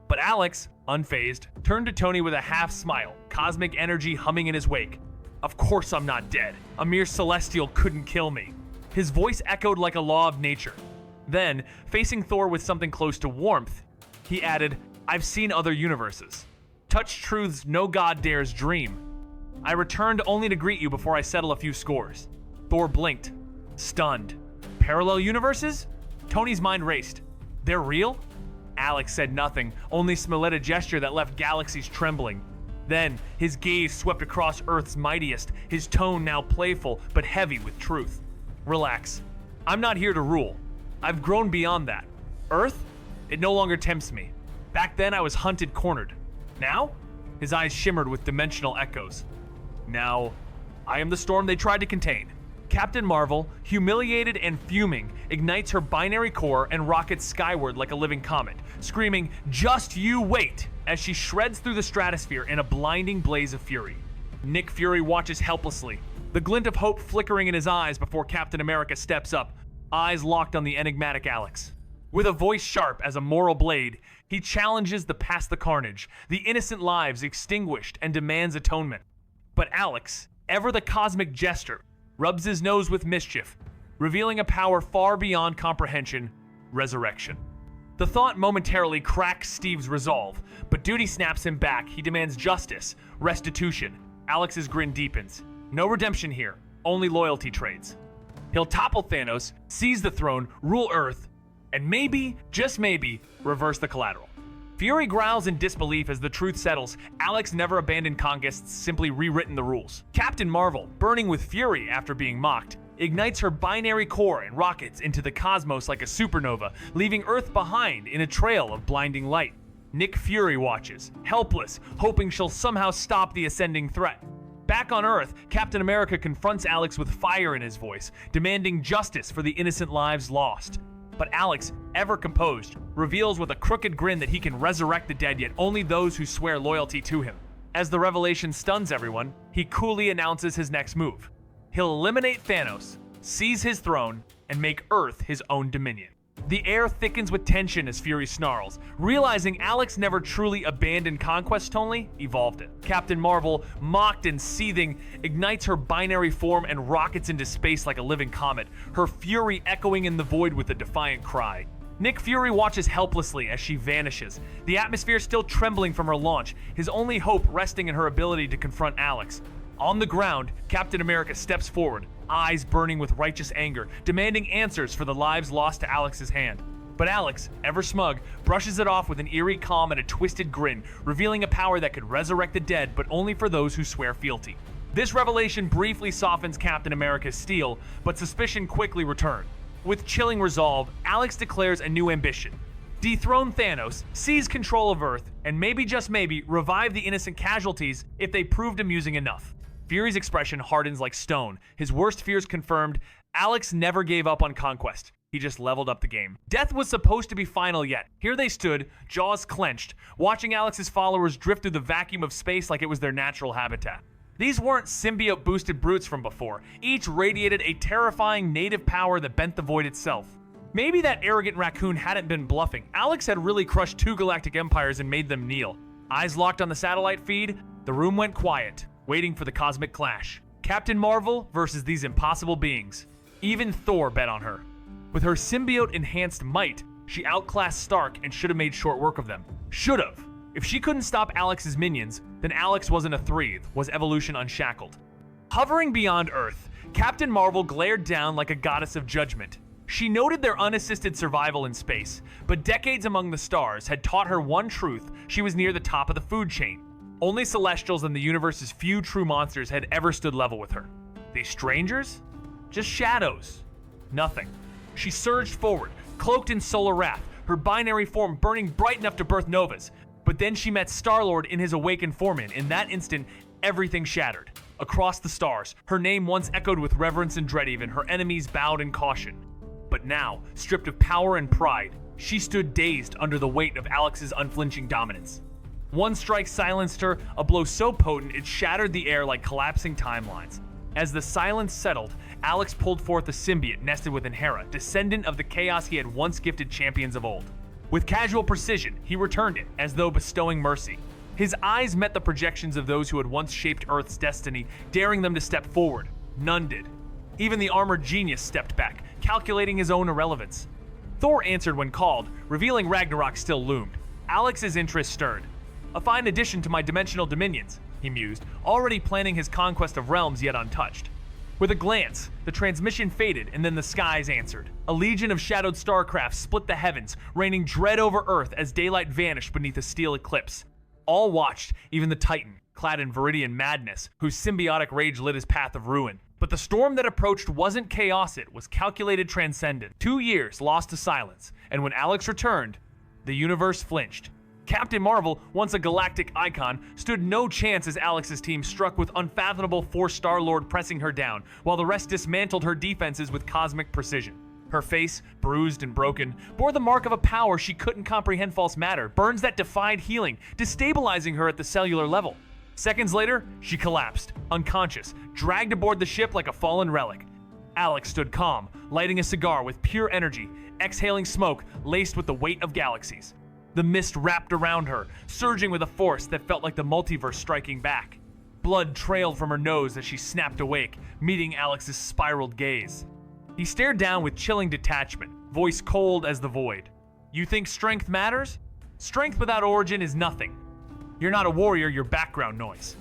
But Alex, unfazed, turned to Tony with a half smile, cosmic energy humming in his wake. Of course I'm not dead. A mere celestial couldn't kill me. His voice echoed like a law of nature. Then, facing Thor with something close to warmth, he added, I've seen other universes. Touch truths no god dares dream. I returned only to greet you before I settle a few scores. Thor blinked, stunned. Parallel universes? Tony's mind raced. They're real? Alex said nothing, only smiled a gesture that left galaxies trembling. Then, his gaze swept across Earth's mightiest, his tone now playful but heavy with truth. Relax. I'm not here to rule. I've grown beyond that. Earth? It no longer tempts me. Back then I was hunted, cornered. Now? His eyes shimmered with dimensional echoes. Now, I am the storm they tried to contain. Captain Marvel, humiliated and fuming, ignites her binary core and rockets skyward like a living comet, screaming, just you wait, as she shreds through the stratosphere in a blinding blaze of fury. Nick Fury watches helplessly, the glint of hope flickering in his eyes before Captain America steps up, eyes locked on the enigmatic Alex. With a voice sharp as a moral blade, he challenges the past the carnage, the innocent lives extinguished, and demands atonement. But Alex, ever the cosmic jester, rubs his nose with mischief, revealing a power far beyond comprehension, resurrection. The thought momentarily cracks Steve's resolve, but duty snaps him back. He demands justice, restitution. Alex's grin deepens. No redemption here, only loyalty trades. He'll topple Thanos, seize the throne, rule Earth, and maybe, just maybe, reverse the collateral. Fury growls in disbelief as the truth settles. Alex never abandoned conquests, simply rewritten the rules. Captain Marvel, burning with fury after being mocked, ignites her binary core and rockets into the cosmos like a supernova, leaving Earth behind in a trail of blinding light. Nick Fury watches, helpless, hoping she'll somehow stop the ascending threat. Back on Earth, Captain America confronts Alex with fire in his voice, demanding justice for the innocent lives lost. But Alex, ever composed, reveals with a crooked grin that he can resurrect the dead, yet only those who swear loyalty to him. As the revelation stuns everyone, he coolly announces his next move. He'll eliminate Thanos, seize his throne, and make Earth his own dominion. The air thickens with tension as Fury snarls, realizing Alex never truly abandoned conquest, only evolved it. Captain Marvel, mocked and seething, ignites her binary form and rockets into space like a living comet, her fury echoing in the void with a defiant cry. Nick Fury watches helplessly as she vanishes, the atmosphere still trembling from her launch, his only hope resting in her ability to confront Alex. On the ground, Captain America steps forward, eyes burning with righteous anger, demanding answers for the lives lost to Alex's hand. But Alex, ever smug, brushes it off with an eerie calm and a twisted grin, revealing a power that could resurrect the dead, but only for those who swear fealty. This revelation briefly softens Captain America's steel, but suspicion quickly returned. With chilling resolve, Alex declares a new ambition: dethrone Thanos, seize control of Earth, and maybe, just maybe, revive the innocent casualties if they proved amusing enough. Fury's expression hardens like stone. His worst fears confirmed. Alex never gave up on conquest. He just leveled up the game. Death was supposed to be final, yet here they stood, jaws clenched, watching Alex's followers drift through the vacuum of space like it was their natural habitat. These weren't symbiote-boosted brutes from before. Each radiated a terrifying native power that bent the void itself. Maybe that arrogant raccoon hadn't been bluffing. Alex had really crushed two galactic empires and made them kneel. Eyes locked on the satellite feed, the room went quiet, waiting for the cosmic clash. Captain Marvel versus these impossible beings. Even Thor bet on her. With her symbiote-enhanced might, she outclassed Stark and should have made short work of them. Should have. If she couldn't stop Alex's minions, then Alex wasn't a Threed, was evolution unshackled. Hovering beyond Earth, Captain Marvel glared down like a goddess of judgment. She noted their unassisted survival in space, but decades among the stars had taught her one truth: she was near the top of the food chain. Only Celestials and the universe's few true monsters had ever stood level with her. These strangers? Just shadows. Nothing. She surged forward, cloaked in solar wrath, her binary form burning bright enough to birth novas. But then she met Star-Lord in his awakened form, and in that instant, everything shattered. Across the stars, her name once echoed with reverence and dread even, her enemies bowed in caution. But now, stripped of power and pride, she stood dazed under the weight of Alex's unflinching dominance. One strike silenced her, a blow so potent it shattered the air like collapsing timelines. As the silence settled, Alex pulled forth a symbiote nested within Hera, descendant of the chaos he had once gifted champions of old. With casual precision, he returned it, as though bestowing mercy. His eyes met the projections of those who had once shaped Earth's destiny, daring them to step forward. None did. Even the armored genius stepped back, calculating his own irrelevance. Thor answered when called, revealing Ragnarok still loomed. Alex's interest stirred. A fine addition to my dimensional dominions, he mused, already planning his conquest of realms yet untouched. With a glance, the transmission faded, and then the skies answered. A legion of shadowed starcraft split the heavens, raining dread over Earth as daylight vanished beneath a steel eclipse. All watched, even the Titan, clad in Viridian madness, whose symbiotic rage lit his path of ruin. But the storm that approached wasn't chaos, it was calculated transcendent. 2 years lost to silence, and when Alex returned, the universe flinched. Captain Marvel, once a galactic icon, stood no chance as Alex's team struck with unfathomable force, Star-Lord pressing her down, while the rest dismantled her defenses with cosmic precision. Her face, bruised and broken, bore the mark of a power she couldn't comprehend: false matter, burns that defied healing, destabilizing her at the cellular level. Seconds later, she collapsed, unconscious, dragged aboard the ship like a fallen relic. Alex stood calm, lighting a cigar with pure energy, exhaling smoke laced with the weight of galaxies. The mist wrapped around her, surging with a force that felt like the multiverse striking back. Blood trailed from her nose as she snapped awake, meeting Alex's spiraled gaze. He stared down with chilling detachment, voice cold as the void. You think strength matters? Strength without origin is nothing. You're not a warrior, you're background noise.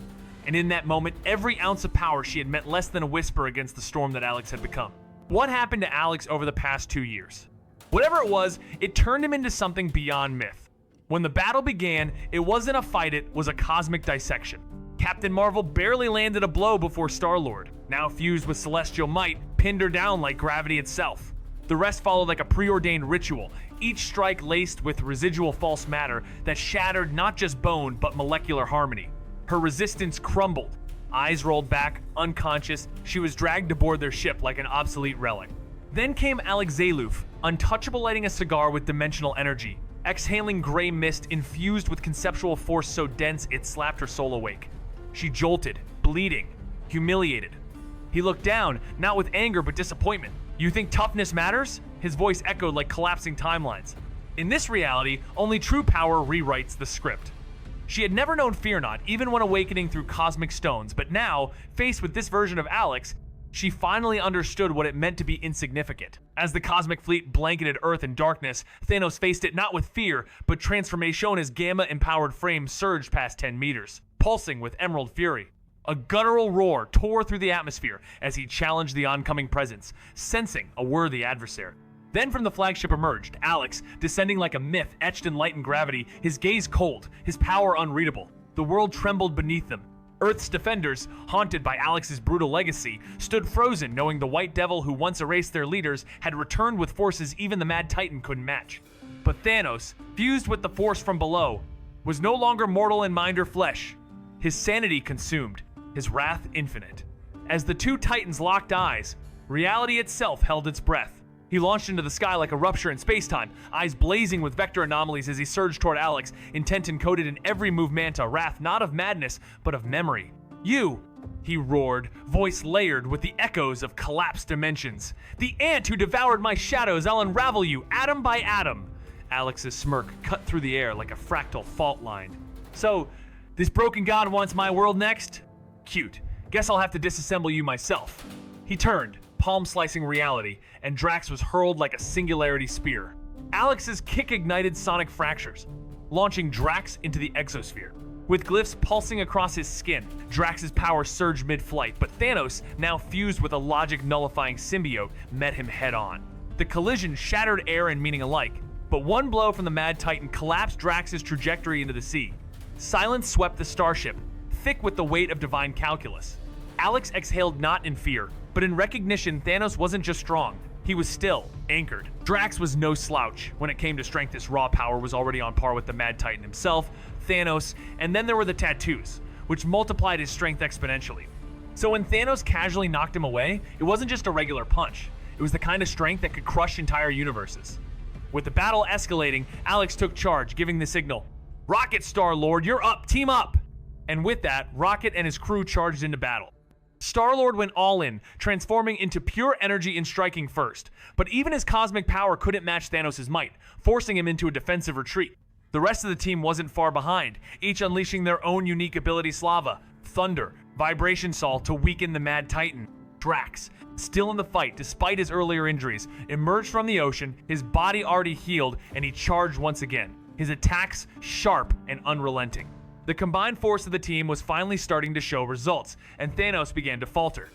And in that moment, every ounce of power she had meant less than a whisper against the storm that Alex had become. What happened to Alex over the past 2 years? Whatever it was, it turned him into something beyond myth. When the battle began, it wasn't a fight, it was a cosmic dissection. Captain Marvel barely landed a blow before Star-Lord, now fused with celestial might, pinned her down like gravity itself. The rest followed like a preordained ritual, each strike laced with residual false matter that shattered not just bone but molecular harmony. Her resistance crumbled. Eyes rolled back, unconscious, she was dragged aboard their ship like an obsolete relic. Then came Alex Zaluf, untouchable, lighting a cigar with dimensional energy, exhaling gray mist infused with conceptual force so dense it slapped her soul awake. She jolted, bleeding, humiliated. He looked down, not with anger but disappointment. You think toughness matters? His voice echoed like collapsing timelines. In this reality, only true power rewrites the script. She had never known fear not, even when awakening through cosmic stones, but now, faced with this version of Alex, she finally understood what it meant to be insignificant. As the cosmic fleet blanketed Earth in darkness, Thanos faced it not with fear, but transformation as gamma-empowered frame surged past 10 meters, pulsing with emerald fury. A guttural roar tore through the atmosphere as he challenged the oncoming presence, sensing a worthy adversary. Then from the flagship emerged, Alex, descending like a myth etched in light and gravity, his gaze cold, his power unreadable. The world trembled beneath them. Earth's defenders, haunted by Alex's brutal legacy, stood frozen knowing the White Devil who once erased their leaders had returned with forces even the Mad Titan couldn't match. But Thanos, fused with the force from below, was no longer mortal in mind or flesh. His sanity consumed, his wrath infinite. As the two titans locked eyes, reality itself held its breath. He launched into the sky like a rupture in space-time, eyes blazing with vector anomalies as he surged toward Alex, intent encoded in every move manta, wrath not of madness, but of memory. "You!" he roared, voice layered with the echoes of collapsed dimensions. "The ant who devoured my shadows, I'll unravel you, atom by atom." Alex's smirk cut through the air like a fractal fault line. "So, this broken god wants my world next? Cute. Guess I'll have to disassemble you myself." He turned, palm-slicing reality, and Drax was hurled like a singularity spear. Alex's kick ignited sonic fractures, launching Drax into the exosphere. With glyphs pulsing across his skin, Drax's power surged mid-flight, but Thanos, now fused with a logic-nullifying symbiote, met him head-on. The collision shattered air and meaning alike, but one blow from the Mad Titan collapsed Drax's trajectory into the sea. Silence swept the starship, thick with the weight of divine calculus. Alex exhaled not in fear, but in recognition Thanos wasn't just strong, he was still anchored. Drax was no slouch. When it came to strength, his raw power was already on par with the Mad Titan himself, Thanos, and then there were the tattoos, which multiplied his strength exponentially. So when Thanos casually knocked him away, it wasn't just a regular punch. It was the kind of strength that could crush entire universes. With the battle escalating, Alex took charge, giving the signal, "Rocket, Star-Lord, you're up, team up!" And with that, Rocket and his crew charged into battle. Star-Lord went all in, transforming into pure energy and striking first. But even his cosmic power couldn't match Thanos' might, forcing him into a defensive retreat. The rest of the team wasn't far behind, each unleashing their own unique ability Slava, Thunder, Vibration Sol to weaken the Mad Titan. Drax, still in the fight despite his earlier injuries, emerged from the ocean, his body already healed, and he charged once again, his attacks sharp and unrelenting. The combined force of the team was finally starting to show results, and Thanos began to falter.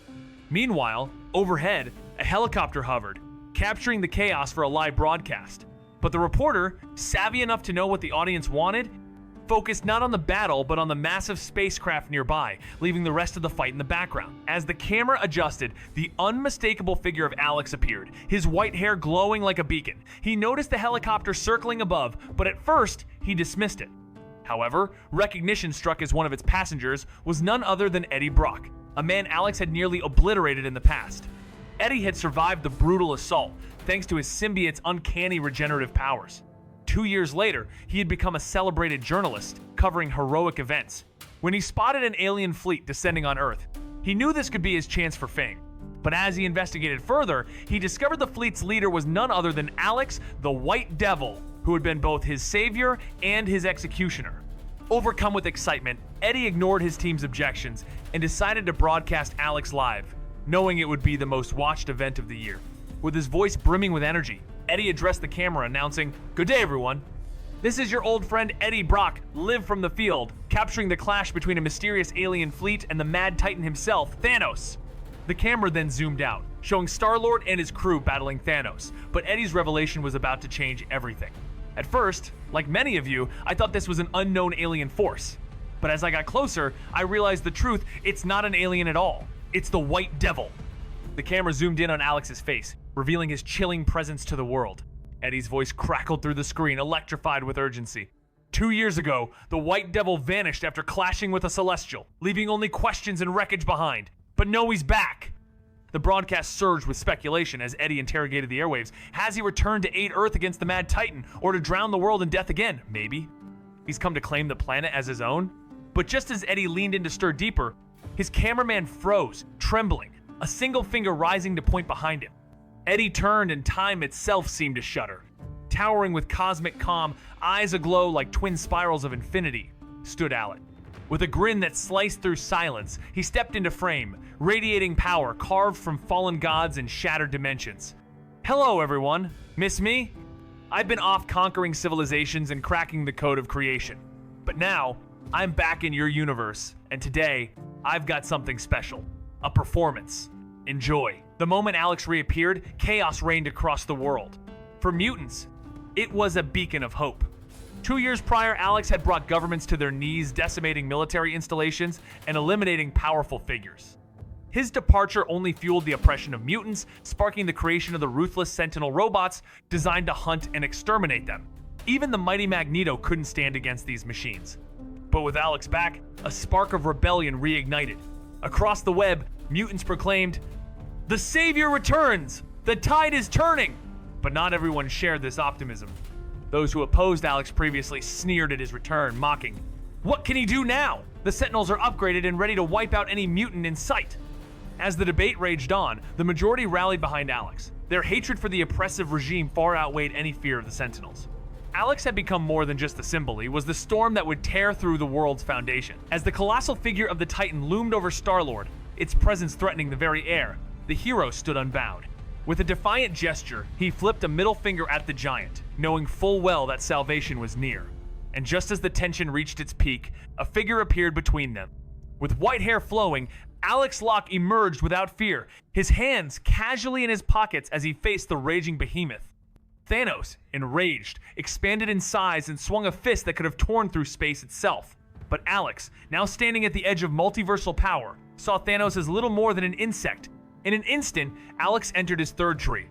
Meanwhile, overhead, a helicopter hovered, capturing the chaos for a live broadcast. But the reporter, savvy enough to know what the audience wanted, focused not on the battle but on the massive spacecraft nearby, leaving the rest of the fight in the background. As the camera adjusted, the unmistakable figure of Alex appeared, his white hair glowing like a beacon. He noticed the helicopter circling above, but at first, he dismissed it. However, recognition struck as one of its passengers was none other than Eddie Brock, a man Alex had nearly obliterated in the past. Eddie had survived the brutal assault, thanks to his symbiote's uncanny regenerative powers. 2 years later, he had become a celebrated journalist, covering heroic events. When he spotted an alien fleet descending on Earth, he knew this could be his chance for fame. But as he investigated further, he discovered the fleet's leader was none other than Alex, the White Devil, who had been both his savior and his executioner. Overcome with excitement, Eddie ignored his team's objections and decided to broadcast Alex live, knowing it would be the most watched event of the year. With his voice brimming with energy, Eddie addressed the camera announcing, "Good day, everyone. This is your old friend Eddie Brock, live from the field, capturing the clash between a mysterious alien fleet and the Mad Titan himself, Thanos." The camera then zoomed out, showing Star-Lord and his crew battling Thanos, but Eddie's revelation was about to change everything. At first, like many of you, I thought this was an unknown alien force. But as I got closer, I realized the truth, it's not an alien at all. It's the White Devil. The camera zoomed in on Alex's face, revealing his chilling presence to the world. Eddie's voice crackled through the screen, electrified with urgency. 2 years ago, the White Devil vanished after clashing with a Celestial, leaving only questions and wreckage behind. But no, he's back. The broadcast surged with speculation as Eddie interrogated the airwaves. Has he returned to aid Earth against the Mad Titan, or to drown the world in death again? Maybe. He's come to claim the planet as his own? But just as Eddie leaned in to stir deeper, his cameraman froze, trembling, a single finger rising to point behind him. Eddie turned and time itself seemed to shudder. Towering with cosmic calm, eyes aglow like twin spirals of infinity, stood Alec. With a grin that sliced through silence, he stepped into frame, radiating power carved from fallen gods and shattered dimensions. "Hello, everyone. Miss me? I've been off conquering civilizations and cracking the code of creation. But now, I'm back in your universe, and today, I've got something special. A performance. Enjoy." The moment Alex reappeared, chaos reigned across the world. For mutants, it was a beacon of hope. 2 years prior, Alex had brought governments to their knees, decimating military installations and eliminating powerful figures. His departure only fueled the oppression of mutants, sparking the creation of the ruthless Sentinel robots designed to hunt and exterminate them. Even the mighty Magneto couldn't stand against these machines. But with Alex back, a spark of rebellion reignited. Across the web, mutants proclaimed, "The Savior returns! The tide is turning!" But not everyone shared this optimism. Those who opposed Alex previously sneered at his return, mocking, "What can he do now? The Sentinels are upgraded and ready to wipe out any mutant in sight." As the debate raged on, the majority rallied behind Alex. Their hatred for the oppressive regime far outweighed any fear of the Sentinels. Alex had become more than just a symbol. He was the storm that would tear through the world's foundation. As the colossal figure of the Titan loomed over Star-Lord, its presence threatening the very air, the hero stood unbowed. With a defiant gesture, he flipped a middle finger at the giant, knowing full well that salvation was near. And just as the tension reached its peak, a figure appeared between them. With white hair flowing, Alex Locke emerged without fear, his hands casually in his pockets as he faced the raging behemoth. Thanos, enraged, expanded in size and swung a fist that could have torn through space itself. But Alex, now standing at the edge of multiversal power, saw Thanos as little more than an insect. In an instant, Alex entered his third tree,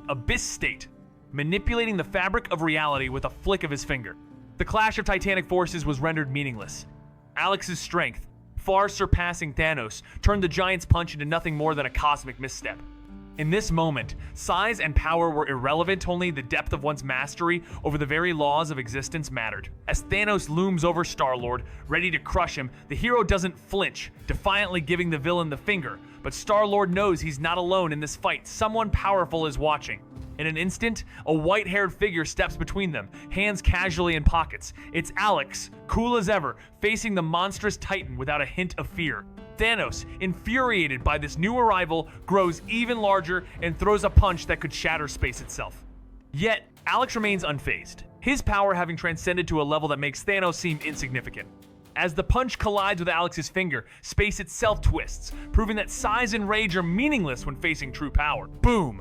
Abyss State, manipulating the fabric of reality with a flick of his finger. The clash of titanic forces was rendered meaningless. Alex's strength, far surpassing Thanos, turned the giant's punch into nothing more than a cosmic misstep. In this moment, size and power were irrelevant, only the depth of one's mastery over the very laws of existence mattered. As Thanos looms over Star-Lord, ready to crush him, the hero doesn't flinch, defiantly giving the villain the finger. But Star-Lord knows he's not alone in this fight. Someone powerful is watching. In an instant, a white-haired figure steps between them, hands casually in pockets. It's Alex, cool as ever, facing the monstrous Titan without a hint of fear. Thanos, infuriated by this new arrival, grows even larger and throws a punch that could shatter space itself. Yet, Alex remains unfazed, his power having transcended to a level that makes Thanos seem insignificant. As the punch collides with Alex's finger, space itself twists, proving that size and rage are meaningless when facing true power. Boom!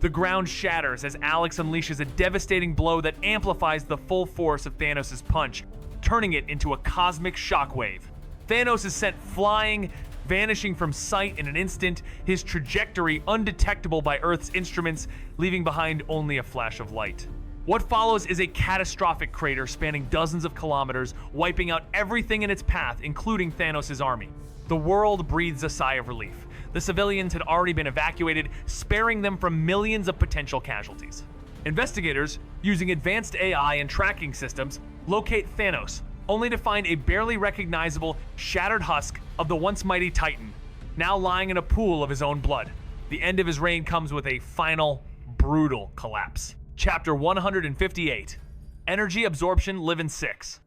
The ground shatters as Alex unleashes a devastating blow that amplifies the full force of Thanos' punch, turning it into a cosmic shockwave. Thanos is sent flying, vanishing from sight in an instant, his trajectory undetectable by Earth's instruments, leaving behind only a flash of light. What follows is a catastrophic crater spanning dozens of kilometers, wiping out everything in its path, including Thanos' army. The world breathes a sigh of relief. The civilians had already been evacuated, sparing them from millions of potential casualties. Investigators, using advanced AI and tracking systems, locate Thanos, only to find a barely recognizable, shattered husk of the once mighty Titan, now lying in a pool of his own blood. The end of his reign comes with a final, brutal collapse. Chapter 158, Energy Absorption Livin' 6.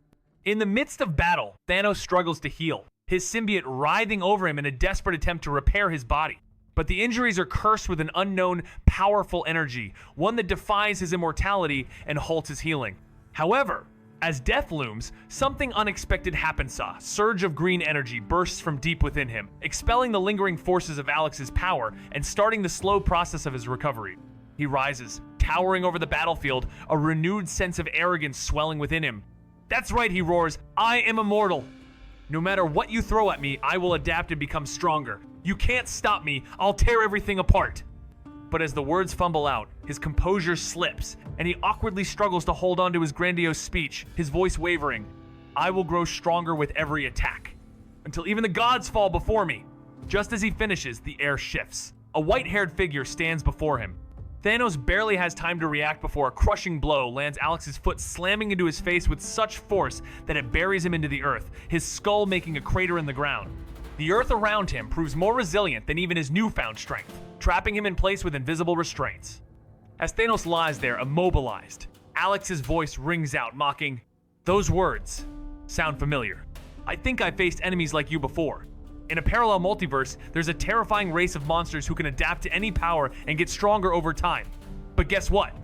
In the midst of battle, Thanos struggles to heal, his symbiote writhing over him in a desperate attempt to repair his body. But the injuries are cursed with an unknown, powerful energy, one that defies his immortality and halts his healing. However, as death looms, something unexpected happens. A surge of green energy bursts from deep within him, expelling the lingering forces of Alex's power and starting the slow process of his recovery. He rises, towering over the battlefield, a renewed sense of arrogance swelling within him. "That's right," he roars, "I am immortal. No matter what you throw at me, I will adapt and become stronger. You can't stop me, I'll tear everything apart." But as the words fumble out, his composure slips, and he awkwardly struggles to hold on to his grandiose speech, his voice wavering. "I will grow stronger with every attack, until even the gods fall before me." Just as he finishes, the air shifts. A white-haired figure stands before him. Thanos barely has time to react before a crushing blow lands Alex's foot, slamming into his face with such force that it buries him into the earth, his skull making a crater in the ground. The earth around him proves more resilient than even his newfound strength, trapping him in place with invisible restraints. As Thanos lies there, immobilized, Alex's voice rings out, mocking, "Those words sound familiar. I think I faced enemies like you before. In a parallel multiverse, there's a terrifying race of monsters who can adapt to any power and get stronger over time. But guess what?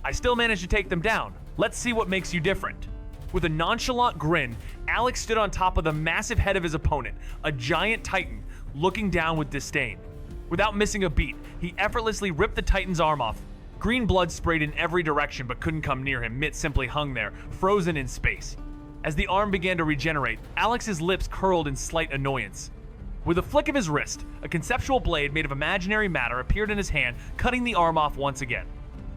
I still managed to take them down. Let's see what makes you different." With a nonchalant grin, Alex stood on top of the massive head of his opponent, a giant Titan, looking down with disdain. Without missing a beat, he effortlessly ripped the Titan's arm off, Green blood sprayed in every direction but couldn't come near him. Mitt simply hung there, frozen in space. As the arm began to regenerate, Alex's lips curled in slight annoyance. With a flick of his wrist, a conceptual blade made of imaginary matter appeared in his hand, cutting the arm off once again.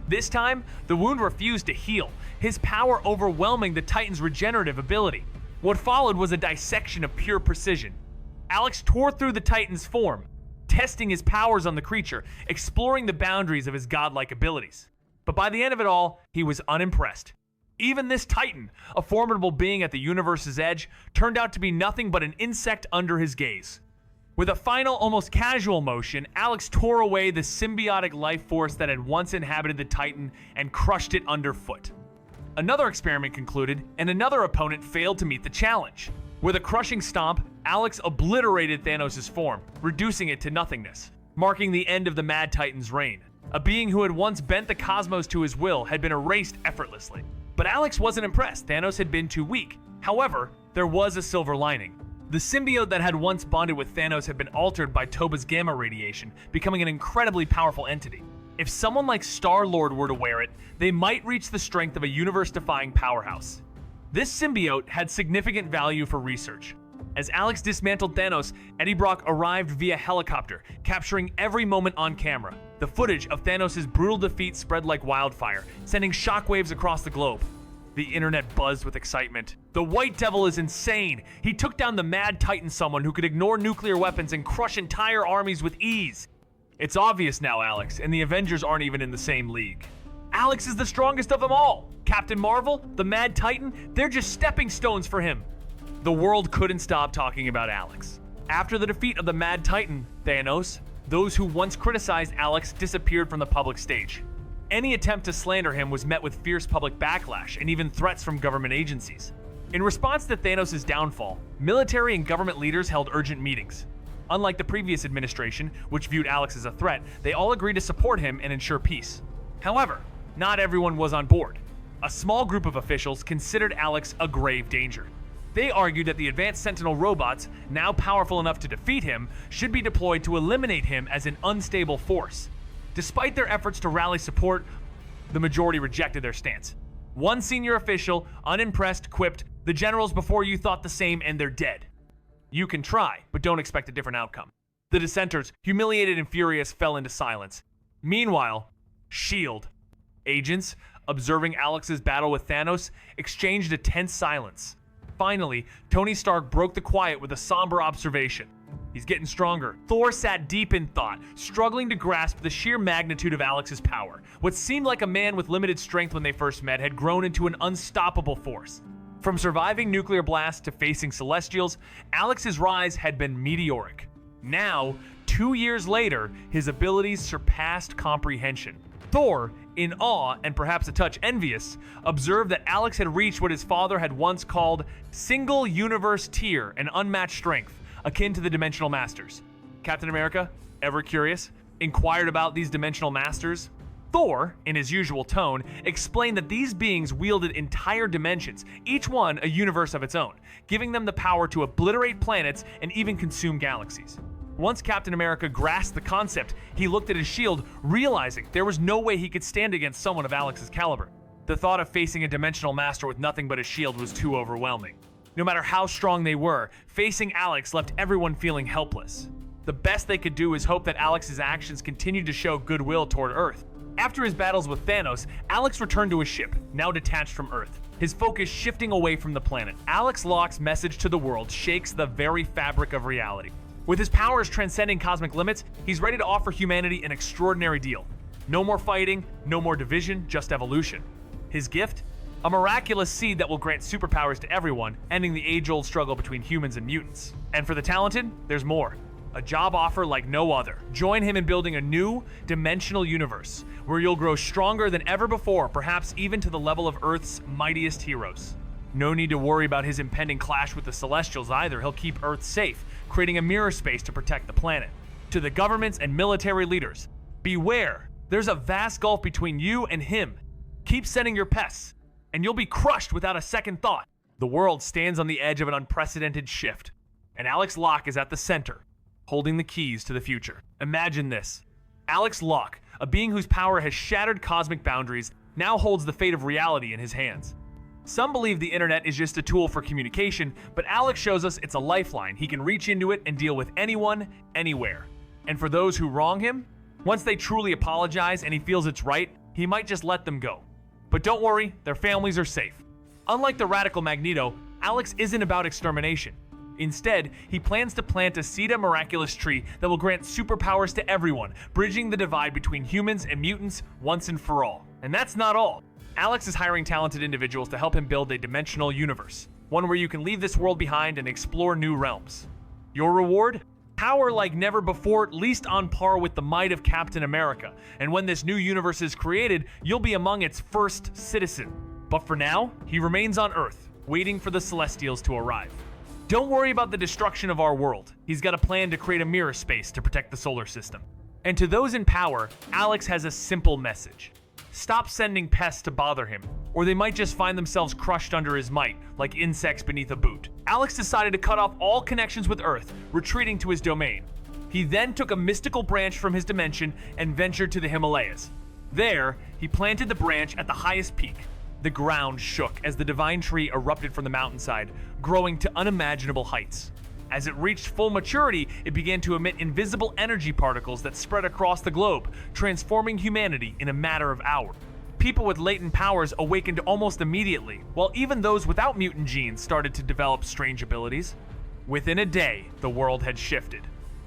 This time, the wound refused to heal, his power overwhelming the Titan's regenerative ability. What followed was a dissection of pure precision. Alex tore through the Titan's form, testing his powers on the creature, exploring the boundaries of his godlike abilities. But by the end of it all, he was unimpressed. Even this Titan, a formidable being at the universe's edge, turned out to be nothing but an insect under his gaze. With a final, almost casual motion, Alex tore away the symbiotic life force that had once inhabited the Titan and crushed it underfoot. Another experiment concluded, and another opponent failed to meet the challenge. With a crushing stomp, Alex obliterated Thanos' form, reducing it to nothingness, marking the end of the Mad Titan's reign. A being who had once bent the cosmos to his will had been erased effortlessly. But Alex wasn't impressed. Thanos had been too weak. However, there was a silver lining. The symbiote that had once bonded with Thanos had been altered by Toba's gamma radiation, becoming an incredibly powerful entity. If someone like Star-Lord were to wear it, they might reach the strength of a universe-defying powerhouse. This symbiote had significant value for research. As Alex dismantled Thanos, Eddie Brock arrived via helicopter, capturing every moment on camera. The footage of Thanos' brutal defeat spread like wildfire, sending shockwaves across the globe. The internet buzzed with excitement. The White Devil is insane. He took down the Mad Titan, someone who could ignore nuclear weapons and crush entire armies with ease. It's obvious now, Alex, and the Avengers aren't even in the same league. Alex is the strongest of them all. Captain Marvel, the Mad Titan, they're just stepping stones for him. The world couldn't stop talking about Alex. After the defeat of the Mad Titan, Thanos, those who once criticized Alex disappeared from the public stage. Any attempt to slander him was met with fierce public backlash and even threats from government agencies. In response to Thanos' downfall, military and government leaders held urgent meetings. Unlike the previous administration, which viewed Alex as a threat, they all agreed to support him and ensure peace. However, not everyone was on board. A small group of officials considered Alex a grave danger. They argued that the advanced Sentinel robots, now powerful enough to defeat him, should be deployed to eliminate him as an unstable force. Despite their efforts to rally support, the majority rejected their stance. One senior official, unimpressed, quipped, "The generals before you thought the same and they're dead." You can try, but don't expect a different outcome. The dissenters, humiliated and furious, fell into silence. Meanwhile, S.H.I.E.L.D. agents, observing Alex's battle with Thanos, exchanged a tense silence. Finally, Tony Stark broke the quiet with a somber observation. He's getting stronger. Thor sat deep in thought, struggling to grasp the sheer magnitude of Alex's power. What seemed like a man with limited strength when they first met had grown into an unstoppable force. From surviving nuclear blasts to facing Celestials, Alex's rise had been meteoric. Now, 2 years later, his abilities surpassed comprehension. Thor, in awe and perhaps a touch envious, observed that Alex had reached what his father had once called single universe tier and unmatched strength, akin to the Dimensional Masters. Captain America, ever curious, inquired about these Dimensional Masters. Thor, in his usual tone, explained that these beings wielded entire dimensions, each one a universe of its own, giving them the power to obliterate planets and even consume galaxies. Once Captain America grasped the concept, he looked at his shield, realizing there was no way he could stand against someone of Alex's caliber. The thought of facing a Dimensional Master with nothing but a shield was too overwhelming. No matter how strong they were, facing Alex left everyone feeling helpless. The best they could do is hope that Alex's actions continued to show goodwill toward Earth. After his battles with Thanos, Alex returned to his ship, now detached from Earth, his focus shifting away from the planet. Alex Locke's message to the world shakes the very fabric of reality. With his powers transcending cosmic limits, he's ready to offer humanity an extraordinary deal. No more fighting, no more division, just evolution. His gift? A miraculous seed that will grant superpowers to everyone, ending the age-old struggle between humans and mutants. And for the talented, there's more. A job offer like no other. Join him in building a new, dimensional universe, where you'll grow stronger than ever before, perhaps even to the level of Earth's mightiest heroes. No need to worry about his impending clash with the Celestials either. He'll keep Earth safe, creating a mirror space to protect the planet. To the governments and military leaders, beware. There's a vast gulf between you and him. Keep sending your pests, and you'll be crushed without a second thought. The world stands on the edge of an unprecedented shift, and Alex Locke is at the center, holding the keys to the future. Imagine this. Alex Locke, a being whose power has shattered cosmic boundaries, now holds the fate of reality in his hands. Some believe the internet is just a tool for communication, but Alex shows us it's a lifeline. He can reach into it and deal with anyone, anywhere. And for those who wrong him, once they truly apologize and he feels it's right, he might just let them go. But don't worry, their families are safe. Unlike the radical Magneto, Alex isn't about extermination. Instead, he plans to plant a Sita miraculous tree that will grant superpowers to everyone, bridging the divide between humans and mutants once and for all. And that's not all. Alex is hiring talented individuals to help him build a dimensional universe, one where you can leave this world behind and explore new realms. Your reward? Power like never before, at least on par with the might of Captain America. And when this new universe is created, you'll be among its first citizen. But for now, he remains on Earth, waiting for the Celestials to arrive. Don't worry about the destruction of our world. He's got a plan to create a mirror space to protect the solar system. And to those in power, Alex has a simple message. Stop sending pests to bother him, or they might just find themselves crushed under his might, like insects beneath a boot. Alex decided to cut off all connections with Earth, retreating to his domain. He then took a mystical branch from his dimension and ventured to the Himalayas. There, he planted the branch at the highest peak. The ground shook as the divine tree erupted from the mountainside, growing to unimaginable heights. As it reached full maturity, it began to emit invisible energy particles that spread across the globe, transforming humanity in a matter of hours. People with latent powers awakened almost immediately, while even those without mutant genes started to develop strange abilities. Within a day, the world had shifted,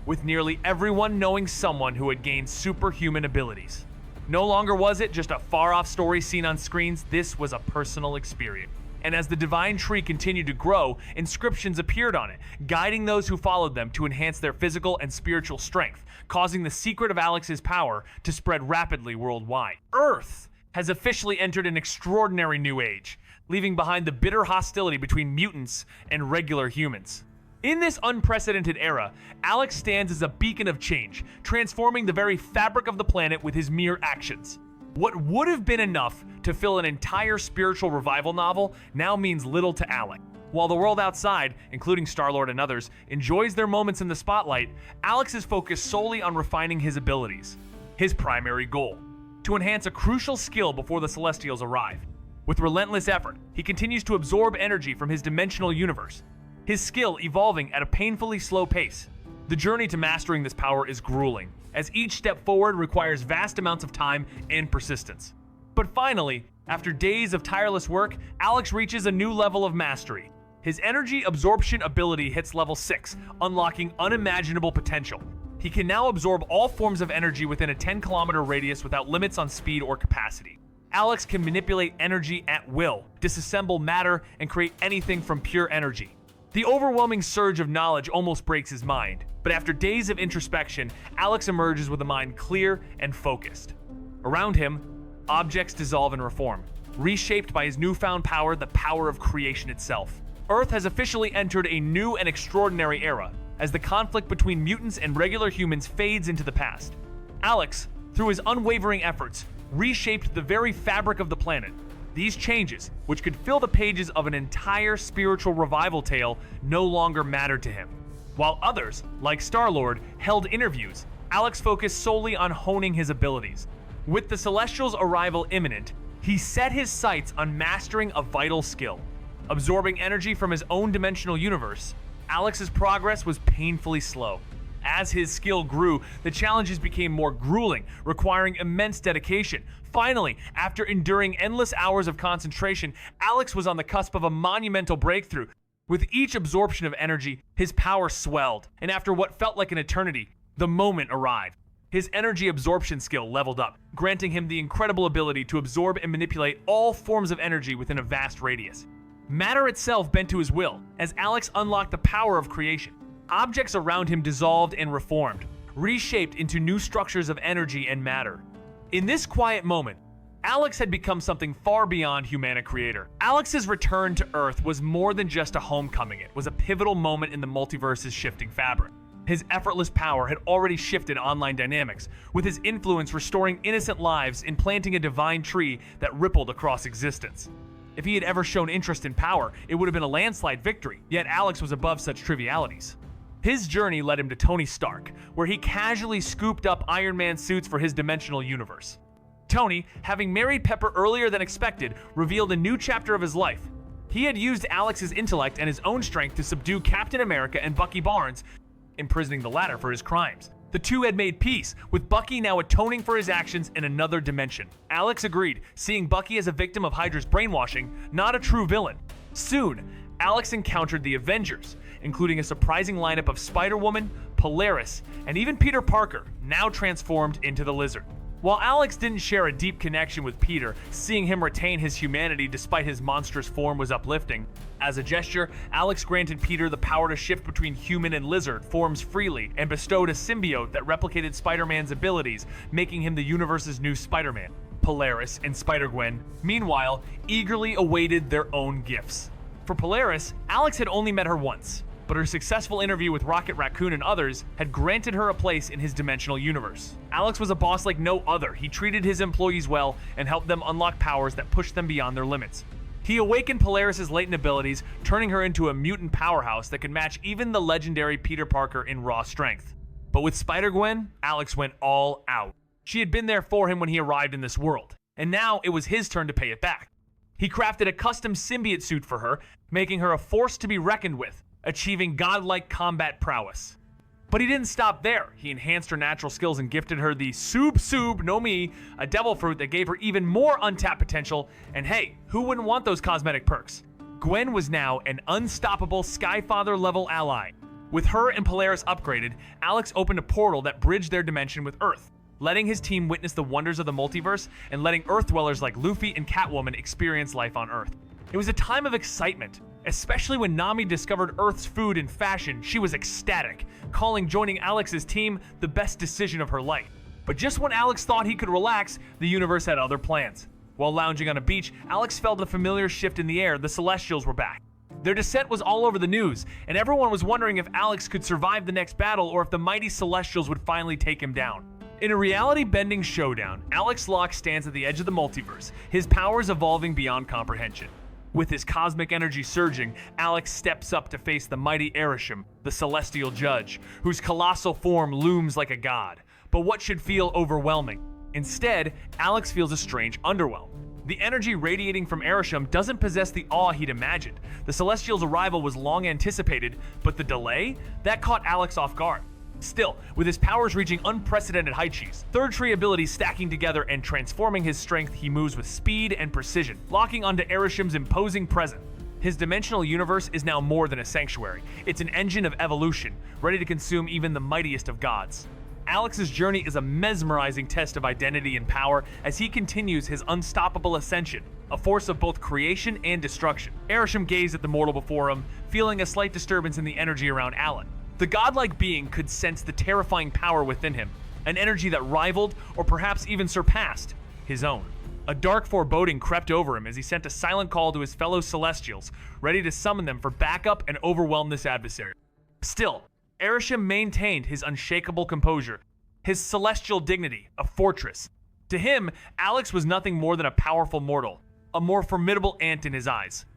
with nearly everyone knowing someone who had gained superhuman abilities. No longer was it just a far-off story seen on screens, this was a personal experience. And as the divine tree continued to grow, inscriptions appeared on it, guiding those who followed them to enhance their physical and spiritual strength, causing the secret of Alex's power to spread rapidly worldwide. Earth has officially entered an extraordinary new age, leaving behind the bitter hostility between mutants and regular humans. In this unprecedented era, Alex stands as a beacon of change, transforming the very fabric of the planet with his mere actions. What would have been enough to fill an entire spiritual revival novel now means little to Alex. While the world outside, including Star-Lord and others, enjoys their moments in the spotlight, Alex is focused solely on refining his abilities. His primary goal: to enhance a crucial skill before the Celestials arrive. With relentless effort, he continues to absorb energy from his dimensional universe, his skill evolving at a painfully slow pace. The journey to mastering this power is grueling, as each step forward requires vast amounts of time and persistence. But finally, after days of tireless work, Alex reaches a new level of mastery. His energy absorption ability hits level 6, unlocking unimaginable potential. He can now absorb all forms of energy within a 10-kilometer radius without limits on speed or capacity. Alex can manipulate energy at will, disassemble matter, and create anything from pure energy. The overwhelming surge of knowledge almost breaks his mind, but after days of introspection, Alex emerges with a mind clear and focused. Around him, objects dissolve and reform, reshaped by his newfound power, the power of creation itself. Earth has officially entered a new and extraordinary era, as the conflict between mutants and regular humans fades into the past. Alex, through his unwavering efforts, reshaped the very fabric of the planet. These changes, which could fill the pages of an entire spiritual revival tale, no longer mattered to him. While others, like Star-Lord, held interviews, Alex focused solely on honing his abilities. With the Celestials' arrival imminent, he set his sights on mastering a vital skill. Absorbing energy from his own dimensional universe, Alex's progress was painfully slow. As his skill grew, the challenges became more grueling, requiring immense dedication. Finally, after enduring endless hours of concentration, Alex was on the cusp of a monumental breakthrough. With each absorption of energy, his power swelled, and after what felt like an eternity, the moment arrived. His energy absorption skill leveled up, granting him the incredible ability to absorb and manipulate all forms of energy within a vast radius. Matter itself bent to his will, as Alex unlocked the power of creation. Objects around him dissolved and reformed, reshaped into new structures of energy and matter. In this quiet moment, Alex had become something far beyond Humana Creator. Alex's return to Earth was more than just a homecoming. It was a pivotal moment in the multiverse's shifting fabric. His effortless power had already shifted online dynamics, with his influence restoring innocent lives and planting a divine tree that rippled across existence. If he had ever shown interest in power, it would have been a landslide victory, yet Alex was above such trivialities. His journey led him to Tony Stark, where he casually scooped up Iron Man suits for his dimensional universe. Tony, having married Pepper earlier than expected, revealed a new chapter of his life. He had used Alex's intellect and his own strength to subdue Captain America and Bucky Barnes, imprisoning the latter for his crimes. The two had made peace, with Bucky now atoning for his actions in another dimension. Alex agreed, seeing Bucky as a victim of Hydra's brainwashing, not a true villain. Soon, Alex encountered the Avengers, including a surprising lineup of Spider-Woman, Polaris, and even Peter Parker, now transformed into the Lizard. While Alex didn't share a deep connection with Peter, seeing him retain his humanity despite his monstrous form was uplifting. As a gesture, Alex granted Peter the power to shift between human and lizard forms freely and bestowed a symbiote that replicated Spider-Man's abilities, making him the universe's new Spider-Man. Polaris and Spider-Gwen, meanwhile, eagerly awaited their own gifts. For Polaris, Alex had only met her once, but her successful interview with Rocket Raccoon and others had granted her a place in his dimensional universe. Alex was a boss like no other. He treated his employees well and helped them unlock powers that pushed them beyond their limits. He awakened Polaris' latent abilities, turning her into a mutant powerhouse that could match even the legendary Peter Parker in raw strength. But with Spider-Gwen, Alex went all out. She had been there for him when he arrived in this world, and now it was his turn to pay it back. He crafted a custom symbiote suit for her, making her a force to be reckoned with, achieving godlike combat prowess. But he didn't stop there. He enhanced her natural skills and gifted her the Sub no Mi, a devil fruit that gave her even more untapped potential, and hey, who wouldn't want those cosmetic perks? Gwen was now an unstoppable Skyfather-level ally. With her and Polaris upgraded, Alex opened a portal that bridged their dimension with Earth, letting his team witness the wonders of the multiverse and letting Earth dwellers like Luffy and Catwoman experience life on Earth. It was a time of excitement, especially when Nami discovered Earth's food and fashion. She was ecstatic, calling joining Alex's team the best decision of her life. But just when Alex thought he could relax, the universe had other plans. While lounging on a beach, Alex felt a familiar shift in the air. The Celestials were back. Their descent was all over the news, and everyone was wondering if Alex could survive the next battle or if the mighty Celestials would finally take him down. In a reality-bending showdown, Alex Locke stands at the edge of the multiverse, his powers evolving beyond comprehension. With his cosmic energy surging, Alex steps up to face the mighty Arishem, the celestial judge, whose colossal form looms like a god. But what should feel overwhelming? Instead, Alex feels a strange underwhelm. The energy radiating from Arishem doesn't possess the awe he'd imagined. The Celestial's arrival was long anticipated, but the delay? That caught Alex off guard. Still, with his powers reaching unprecedented heights, third tree abilities stacking together and transforming his strength, he moves with speed and precision, locking onto Arishem's imposing presence. His dimensional universe is now more than a sanctuary. It's an engine of evolution, ready to consume even the mightiest of gods. Alex's journey is a mesmerizing test of identity and power as he continues his unstoppable ascension, a force of both creation and destruction. Arishem gazed at the mortal before him, feeling a slight disturbance in the energy around Alex. The godlike being could sense the terrifying power within him, an energy that rivaled, or perhaps even surpassed, his own. A dark foreboding crept over him as he sent a silent call to his fellow Celestials, ready to summon them for backup and overwhelm this adversary. Still, Arishem maintained his unshakable composure, his celestial dignity, a fortress. To him, Alex was nothing more than a powerful mortal, a more formidable ant in his eyes.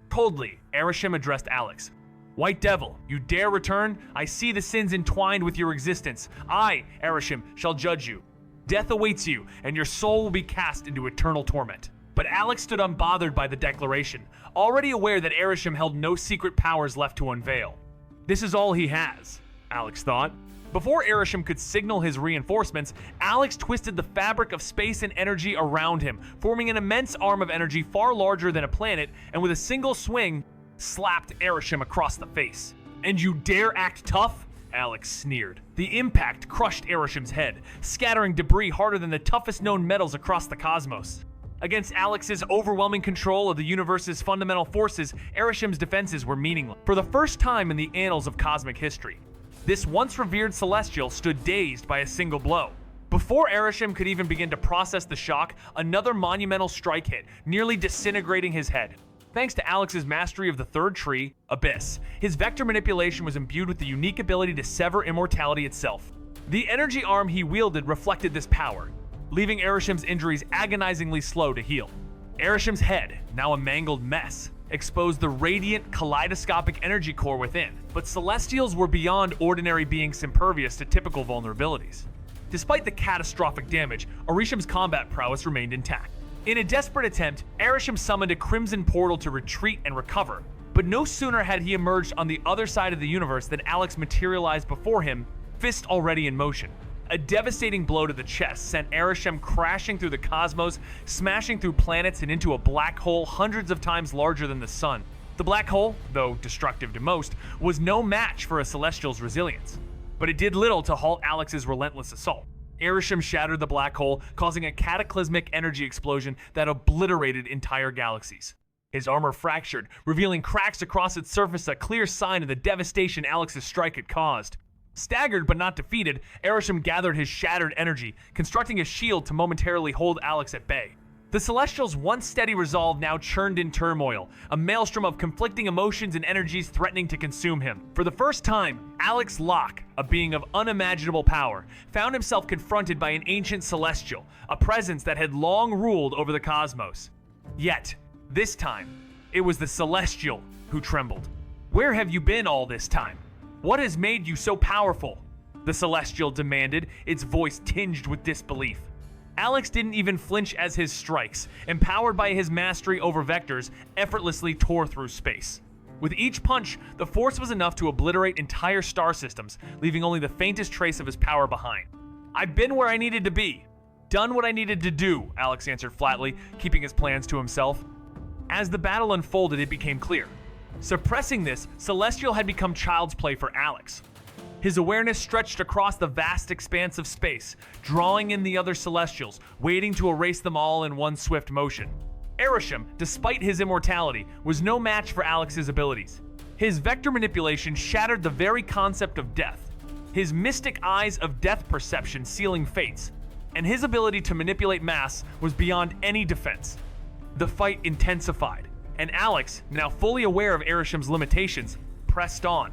Coldly, Arishem addressed Alex. "White Devil, you dare return? I see the sins entwined with your existence. I, Arishem, shall judge you. Death awaits you, and your soul will be cast into eternal torment." But Alex stood unbothered by the declaration, already aware that Arishem held no secret powers left to unveil. This is all he has, Alex thought. Before Arishem could signal his reinforcements, Alex twisted the fabric of space and energy around him, forming an immense arm of energy far larger than a planet, and with a single swing, slapped Arishem across the face. "And you dare act tough?" Alex sneered. The impact crushed Arishem's head, scattering debris harder than the toughest known metals across the cosmos. Against Alex's overwhelming control of the universe's fundamental forces, Arishem's defenses were meaningless. For the first time in the annals of cosmic history, this once revered celestial stood dazed by a single blow. Before Arishem could even begin to process the shock, another monumental strike hit, nearly disintegrating his head. Thanks to Alex's mastery of the third tree, Abyss, his vector manipulation was imbued with the unique ability to sever immortality itself. The energy arm he wielded reflected this power, leaving Arishem's injuries agonizingly slow to heal. Arishem's head, now a mangled mess, exposed the radiant, kaleidoscopic energy core within, but Celestials were beyond ordinary beings impervious to typical vulnerabilities. Despite the catastrophic damage, Arisham's combat prowess remained intact. In a desperate attempt, Arishem summoned a crimson portal to retreat and recover, but no sooner had he emerged on the other side of the universe than Alex materialized before him, fist already in motion. A devastating blow to the chest sent Arishem crashing through the cosmos, smashing through planets and into a black hole hundreds of times larger than the sun. The black hole, though destructive to most, was no match for a Celestial's resilience. But it did little to halt Alex's relentless assault. Arishem shattered the black hole, causing a cataclysmic energy explosion that obliterated entire galaxies. His armor fractured, revealing cracks across its surface, a clear sign of the devastation Alex's strike had caused. Staggered but not defeated, Arishem gathered his shattered energy, constructing a shield to momentarily hold Alex at bay. The Celestial's once steady resolve now churned in turmoil, a maelstrom of conflicting emotions and energies threatening to consume him. For the first time, Alex Locke, a being of unimaginable power, found himself confronted by an ancient Celestial, a presence that had long ruled over the cosmos. Yet, this time, it was the Celestial who trembled. "Where have you been all this time? What has made you so powerful?" the Celestial demanded, its voice tinged with disbelief. Alex didn't even flinch as his strikes, empowered by his mastery over vectors, effortlessly tore through space. With each punch, the force was enough to obliterate entire star systems, leaving only the faintest trace of his power behind. "I've been where I needed to be. Done what I needed to do," Alex answered flatly, keeping his plans to himself. As the battle unfolded, it became clear. Suppressing this, Celestial had become child's play for Alex. His awareness stretched across the vast expanse of space, drawing in the other Celestials, waiting to erase them all in one swift motion. Arishem, despite his immortality, was no match for Alex's abilities. His vector manipulation shattered the very concept of death, his mystic eyes of death perception sealing fates, and his ability to manipulate mass was beyond any defense. The fight intensified, and Alex, now fully aware of Arishem's limitations, pressed on.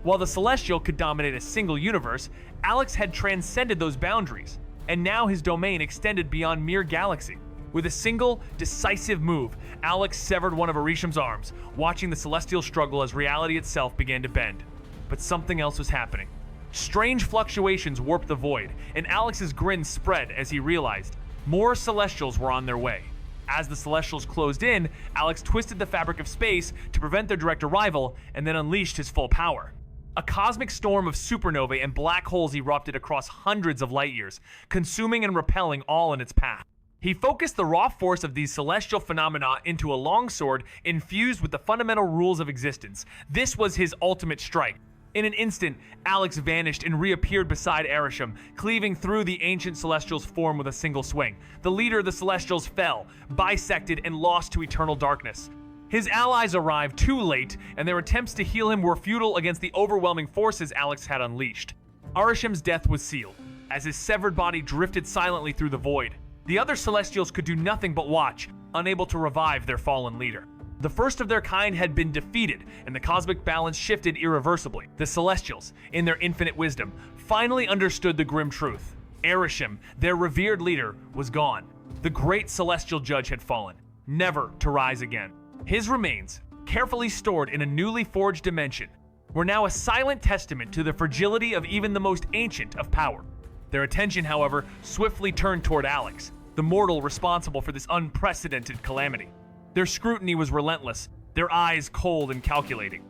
While the Celestial could dominate a single universe, Alex had transcended those boundaries, and now his domain extended beyond mere galaxy. With a single, decisive move, Alex severed one of Arishem's arms, watching the Celestial struggle as reality itself began to bend. But something else was happening. Strange fluctuations warped the void, and Alex's grin spread as he realized more Celestials were on their way. As the Celestials closed in, Alex twisted the fabric of space to prevent their direct arrival, and then unleashed his full power. A cosmic storm of supernovae and black holes erupted across hundreds of light years, consuming and repelling all in its path. He focused the raw force of these celestial phenomena into a longsword infused with the fundamental rules of existence. This was his ultimate strike. In an instant, Alex vanished and reappeared beside Arishem, cleaving through the ancient Celestial's form with a single swing. The leader of the Celestials fell, bisected, and lost to eternal darkness. His allies arrived too late, and their attempts to heal him were futile against the overwhelming forces Alex had unleashed. Arishem's death was sealed, as his severed body drifted silently through the void. The other Celestials could do nothing but watch, unable to revive their fallen leader. The first of their kind had been defeated, and the cosmic balance shifted irreversibly. The Celestials, in their infinite wisdom, finally understood the grim truth. Arishem, their revered leader, was gone. The great celestial judge had fallen, never to rise again. His remains, carefully stored in a newly forged dimension, were now a silent testament to the fragility of even the most ancient of power. Their attention, however, swiftly turned toward Alex, the mortal responsible for this unprecedented calamity. Their scrutiny was relentless, their eyes cold and calculating.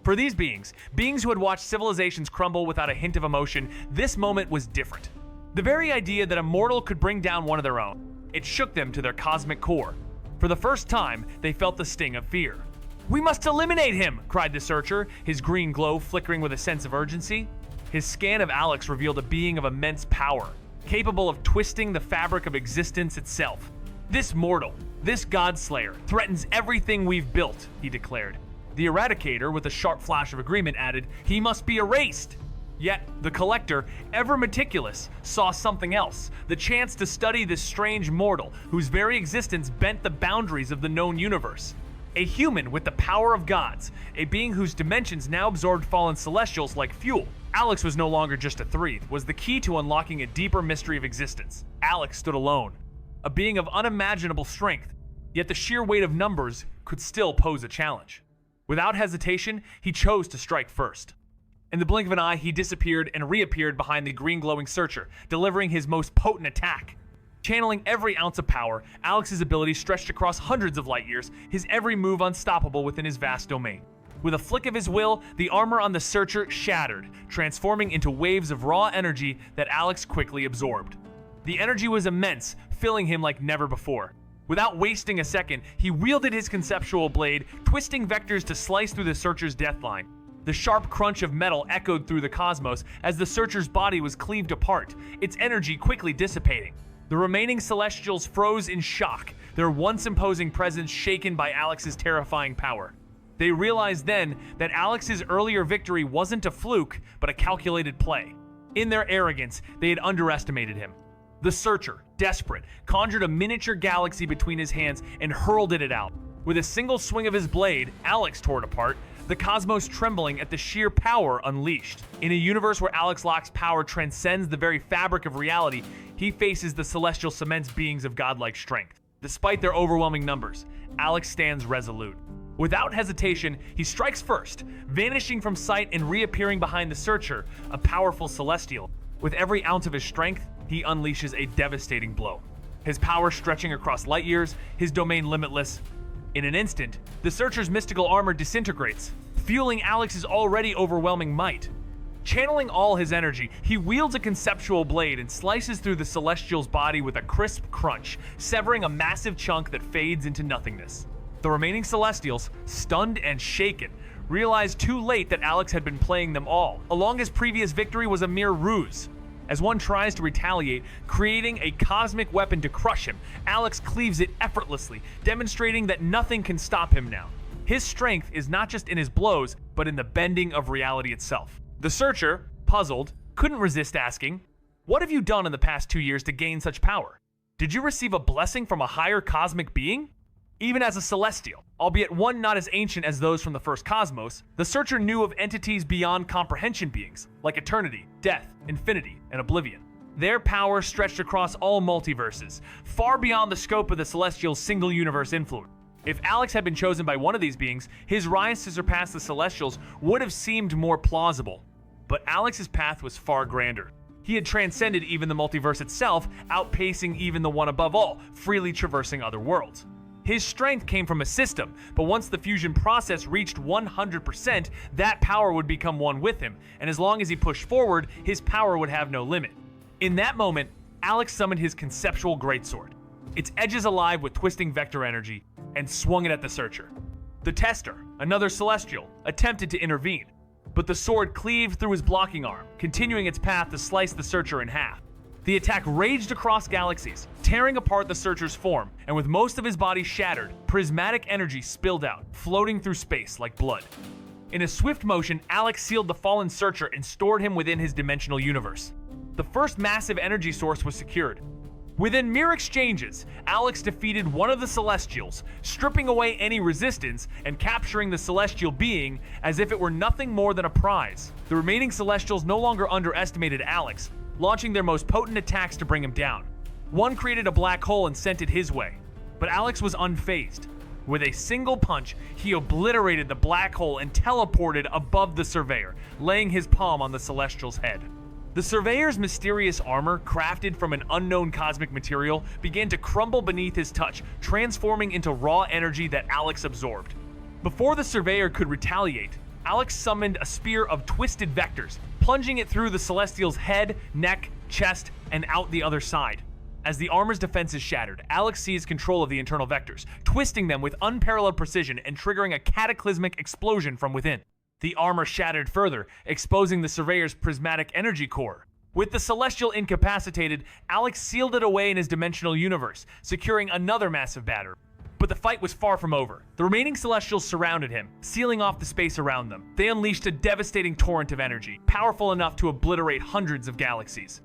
For these beings who had watched civilizations crumble without a hint of emotion, this moment was different. The very idea that a mortal could bring down one of their own, it shook them to their cosmic core. For the first time, they felt the sting of fear. "We must eliminate him!" cried the Searcher, his green glow flickering with a sense of urgency. His scan of Alex revealed a being of immense power, capable of twisting the fabric of existence itself. "This mortal, this Godslayer, threatens everything we've built," he declared. The Eradicator, with a sharp flash of agreement, added, "He must be erased!" Yet, the Collector, ever meticulous, saw something else, the chance to study this strange mortal whose very existence bent the boundaries of the known universe. A human with the power of gods, a being whose dimensions now absorbed fallen Celestials like fuel. Alex was no longer just a threat, was the key to unlocking a deeper mystery of existence. Alex stood alone, a being of unimaginable strength, Yet the sheer weight of numbers could still pose a challenge. Without hesitation, he chose to strike first. In the blink of an eye, he disappeared and reappeared behind the green glowing searcher, delivering his most potent attack. Channeling every ounce of power, Alex's ability stretched across hundreds of light years, his every move unstoppable within his vast domain. With a flick of his will, the armor on the searcher shattered, transforming into waves of raw energy that Alex quickly absorbed. The energy was immense, filling him like never before. Without wasting a second, he wielded his conceptual blade, twisting vectors to slice through the searcher's deathline. The sharp crunch of metal echoed through the cosmos as the searcher's body was cleaved apart, its energy quickly dissipating. The remaining Celestials froze in shock, their once imposing presence shaken by Alex's terrifying power. They realized then that Alex's earlier victory wasn't a fluke, but a calculated play. In their arrogance, they had underestimated him. The Searcher, desperate, conjured a miniature galaxy between his hands and hurled it out. With a single swing of his blade, Alex tore it apart, the cosmos trembling at the sheer power unleashed. In a universe where Alex Locke's power transcends the very fabric of reality, he faces the celestial cements beings of godlike strength. Despite their overwhelming numbers, Alex stands resolute. Without hesitation, he strikes first, vanishing from sight and reappearing behind the Searcher, a powerful celestial. With every ounce of his strength, he unleashes a devastating blow. His power stretching across light years, his domain limitless. In an instant, the Searcher's mystical armor disintegrates, fueling Alex's already overwhelming might. Channeling all his energy, he wields a conceptual blade and slices through the Celestial's body with a crisp crunch, severing a massive chunk that fades into nothingness. The remaining Celestials, stunned and shaken, realized too late that Alex had been playing them all, along his previous victory was a mere ruse. As one tries to retaliate, creating a cosmic weapon to crush him, Alex cleaves it effortlessly, demonstrating that nothing can stop him now. His strength is not just in his blows, but in the bending of reality itself. The Searcher, puzzled, couldn't resist asking, "What have you done in the past 2 years to gain such power? Did you receive a blessing from a higher cosmic being?" Even as a celestial, albeit one not as ancient as those from the first cosmos, the Searcher knew of entities beyond comprehension beings, like eternity, death, infinity, and oblivion. Their power stretched across all multiverses, far beyond the scope of the Celestial's single universe influence. If Alex had been chosen by one of these beings, his rise to surpass the Celestials would have seemed more plausible. But Alex's path was far grander. He had transcended even the multiverse itself, outpacing even the one above all, freely traversing other worlds. His strength came from a system, but once the fusion process reached 100%, that power would become one with him, and as long as he pushed forward, his power would have no limit. In that moment, Alex summoned his conceptual greatsword, its edges alive with twisting vector energy, and swung it at the Searcher. The Tester, another Celestial, attempted to intervene, but the sword cleaved through his blocking arm, continuing its path to slice the Searcher in half. The attack raged across galaxies, tearing apart the Searcher's form, and with most of his body shattered, prismatic energy spilled out, floating through space like blood. In a swift motion, Alex sealed the fallen Searcher and stored him within his dimensional universe. The first massive energy source was secured. Within mere exchanges, Alex defeated one of the Celestials, stripping away any resistance and capturing the Celestial being as if it were nothing more than a prize. The remaining Celestials no longer underestimated Alex, launching their most potent attacks to bring him down. One created a black hole and sent it his way, but Alex was unfazed. With a single punch, he obliterated the black hole and teleported above the Surveyor, laying his palm on the Celestial's head. The Surveyor's mysterious armor, crafted from an unknown cosmic material, began to crumble beneath his touch, transforming into raw energy that Alex absorbed. Before the Surveyor could retaliate, Alex summoned a spear of twisted vectors, plunging it through the Celestial's head, neck, chest, and out the other side. As the armor's defenses shattered, Alex seized control of the internal vectors, twisting them with unparalleled precision and triggering a cataclysmic explosion from within. The armor shattered further, exposing the Surveyor's prismatic energy core. With the Celestial incapacitated, Alex sealed it away in his dimensional universe, securing another massive battery. But the fight was far from over. The remaining Celestials surrounded him, sealing off the space around them. They unleashed a devastating torrent of energy, powerful enough to obliterate hundreds of galaxies.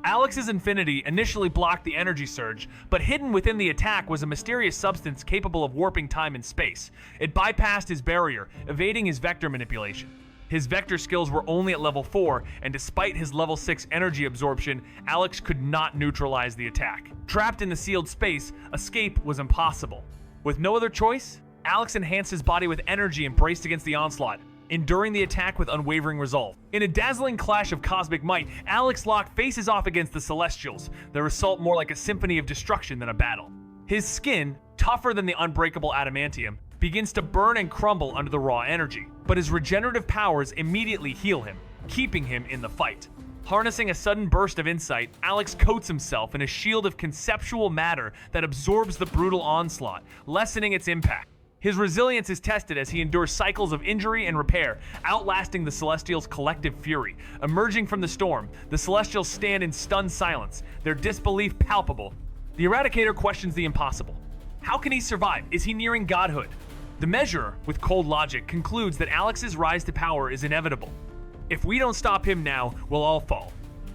Alex's infinity initially blocked the energy surge, but hidden within the attack was a mysterious substance capable of warping time and space. It bypassed his barrier, evading his vector manipulation. His vector skills were only at level 4, and despite his level 6 energy absorption, Alex could not neutralize the attack. Trapped in the sealed space, escape was impossible. With no other choice, Alex enhanced his body with energy and braced against the onslaught, enduring the attack with unwavering resolve. In a dazzling clash of cosmic might, Alex Locke faces off against the Celestials, their assault more like a symphony of destruction than a battle. His skin, tougher than the unbreakable adamantium, begins to burn and crumble under the raw energy, but his regenerative powers immediately heal him, keeping him in the fight. Harnessing a sudden burst of insight, Alex coats himself in a shield of conceptual matter that absorbs the brutal onslaught, lessening its impact. His resilience is tested as he endures cycles of injury and repair, outlasting the Celestials' collective fury. Emerging from the storm, the Celestials stand in stunned silence, their disbelief palpable. The Eradicator questions the impossible. How can he survive? Is he nearing godhood? The Measurer, with cold logic, concludes that Alex's rise to power is inevitable. If we don't stop him now, we'll all fall.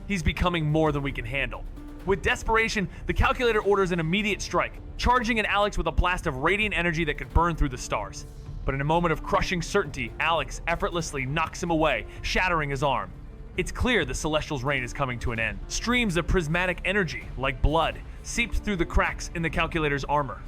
He's becoming more than we can handle. With desperation, the Calculator orders an immediate strike, charging at Alex with a blast of radiant energy that could burn through the stars. But in a moment of crushing certainty, Alex effortlessly knocks him away, shattering his arm. It's clear the Celestial's reign is coming to an end. Streams of prismatic energy, like blood, seeped through the cracks in the Calculator's armor.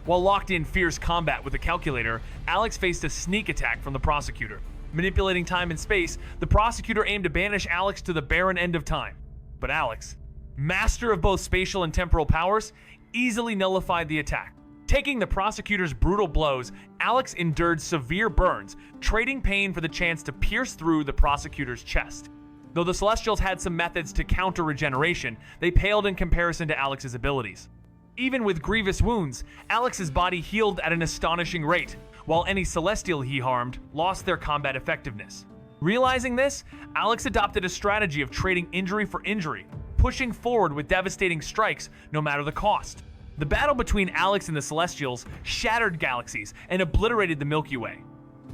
While locked in fierce combat with the Calculator, Alex faced a sneak attack from the Prosecutor. Manipulating time and space, the Prosecutor aimed to banish Alex to the barren end of time. But Alex, master of both spatial and temporal powers, easily nullified the attack. Taking the Prosecutor's brutal blows, Alex endured severe burns, trading pain for the chance to pierce through the Prosecutor's chest. Though the Celestials had some methods to counter regeneration, they paled in comparison to Alex's abilities. Even with grievous wounds, Alex's body healed at an astonishing rate, while any Celestial he harmed lost their combat effectiveness. Realizing this, Alex adopted a strategy of trading injury for injury, pushing forward with devastating strikes no matter the cost. The battle between Alex and the Celestials shattered galaxies and obliterated the Milky Way.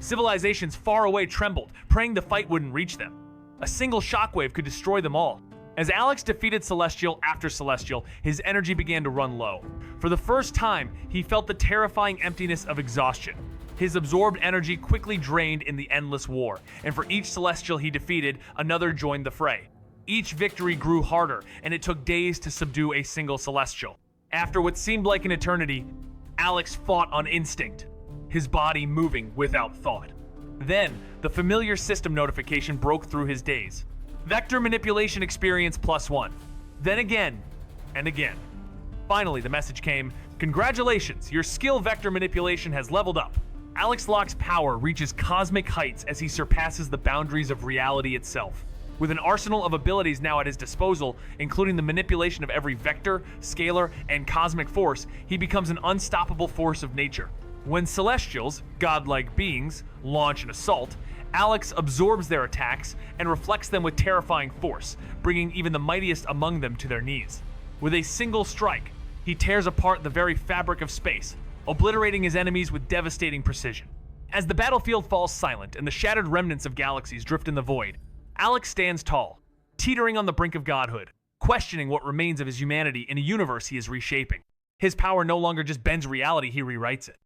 Civilizations far away trembled, praying the fight wouldn't reach them. A single shockwave could destroy them all. As Alex defeated Celestial after Celestial, his energy began to run low. For the first time, he felt the terrifying emptiness of exhaustion. His absorbed energy quickly drained in the endless war, and for each Celestial he defeated, another joined the fray. Each victory grew harder, and it took days to subdue a single Celestial. After what seemed like an eternity, Alex fought on instinct, his body moving without thought. Then, the familiar system notification broke through his days. Vector manipulation experience +1. Then again, and again. Finally, the message came, "Congratulations, your skill vector manipulation has leveled up." Alex Locke's power reaches cosmic heights as he surpasses the boundaries of reality itself. With an arsenal of abilities now at his disposal, including the manipulation of every vector, scalar, and cosmic force, he becomes an unstoppable force of nature. When Celestials, godlike beings, launch an assault, Alex absorbs their attacks and reflects them with terrifying force, bringing even the mightiest among them to their knees. With a single strike, he tears apart the very fabric of space, obliterating his enemies with devastating precision. As the battlefield falls silent and the shattered remnants of galaxies drift in the void, Alex stands tall, teetering on the brink of godhood, questioning what remains of his humanity in a universe he is reshaping. His power no longer just bends reality, he rewrites it.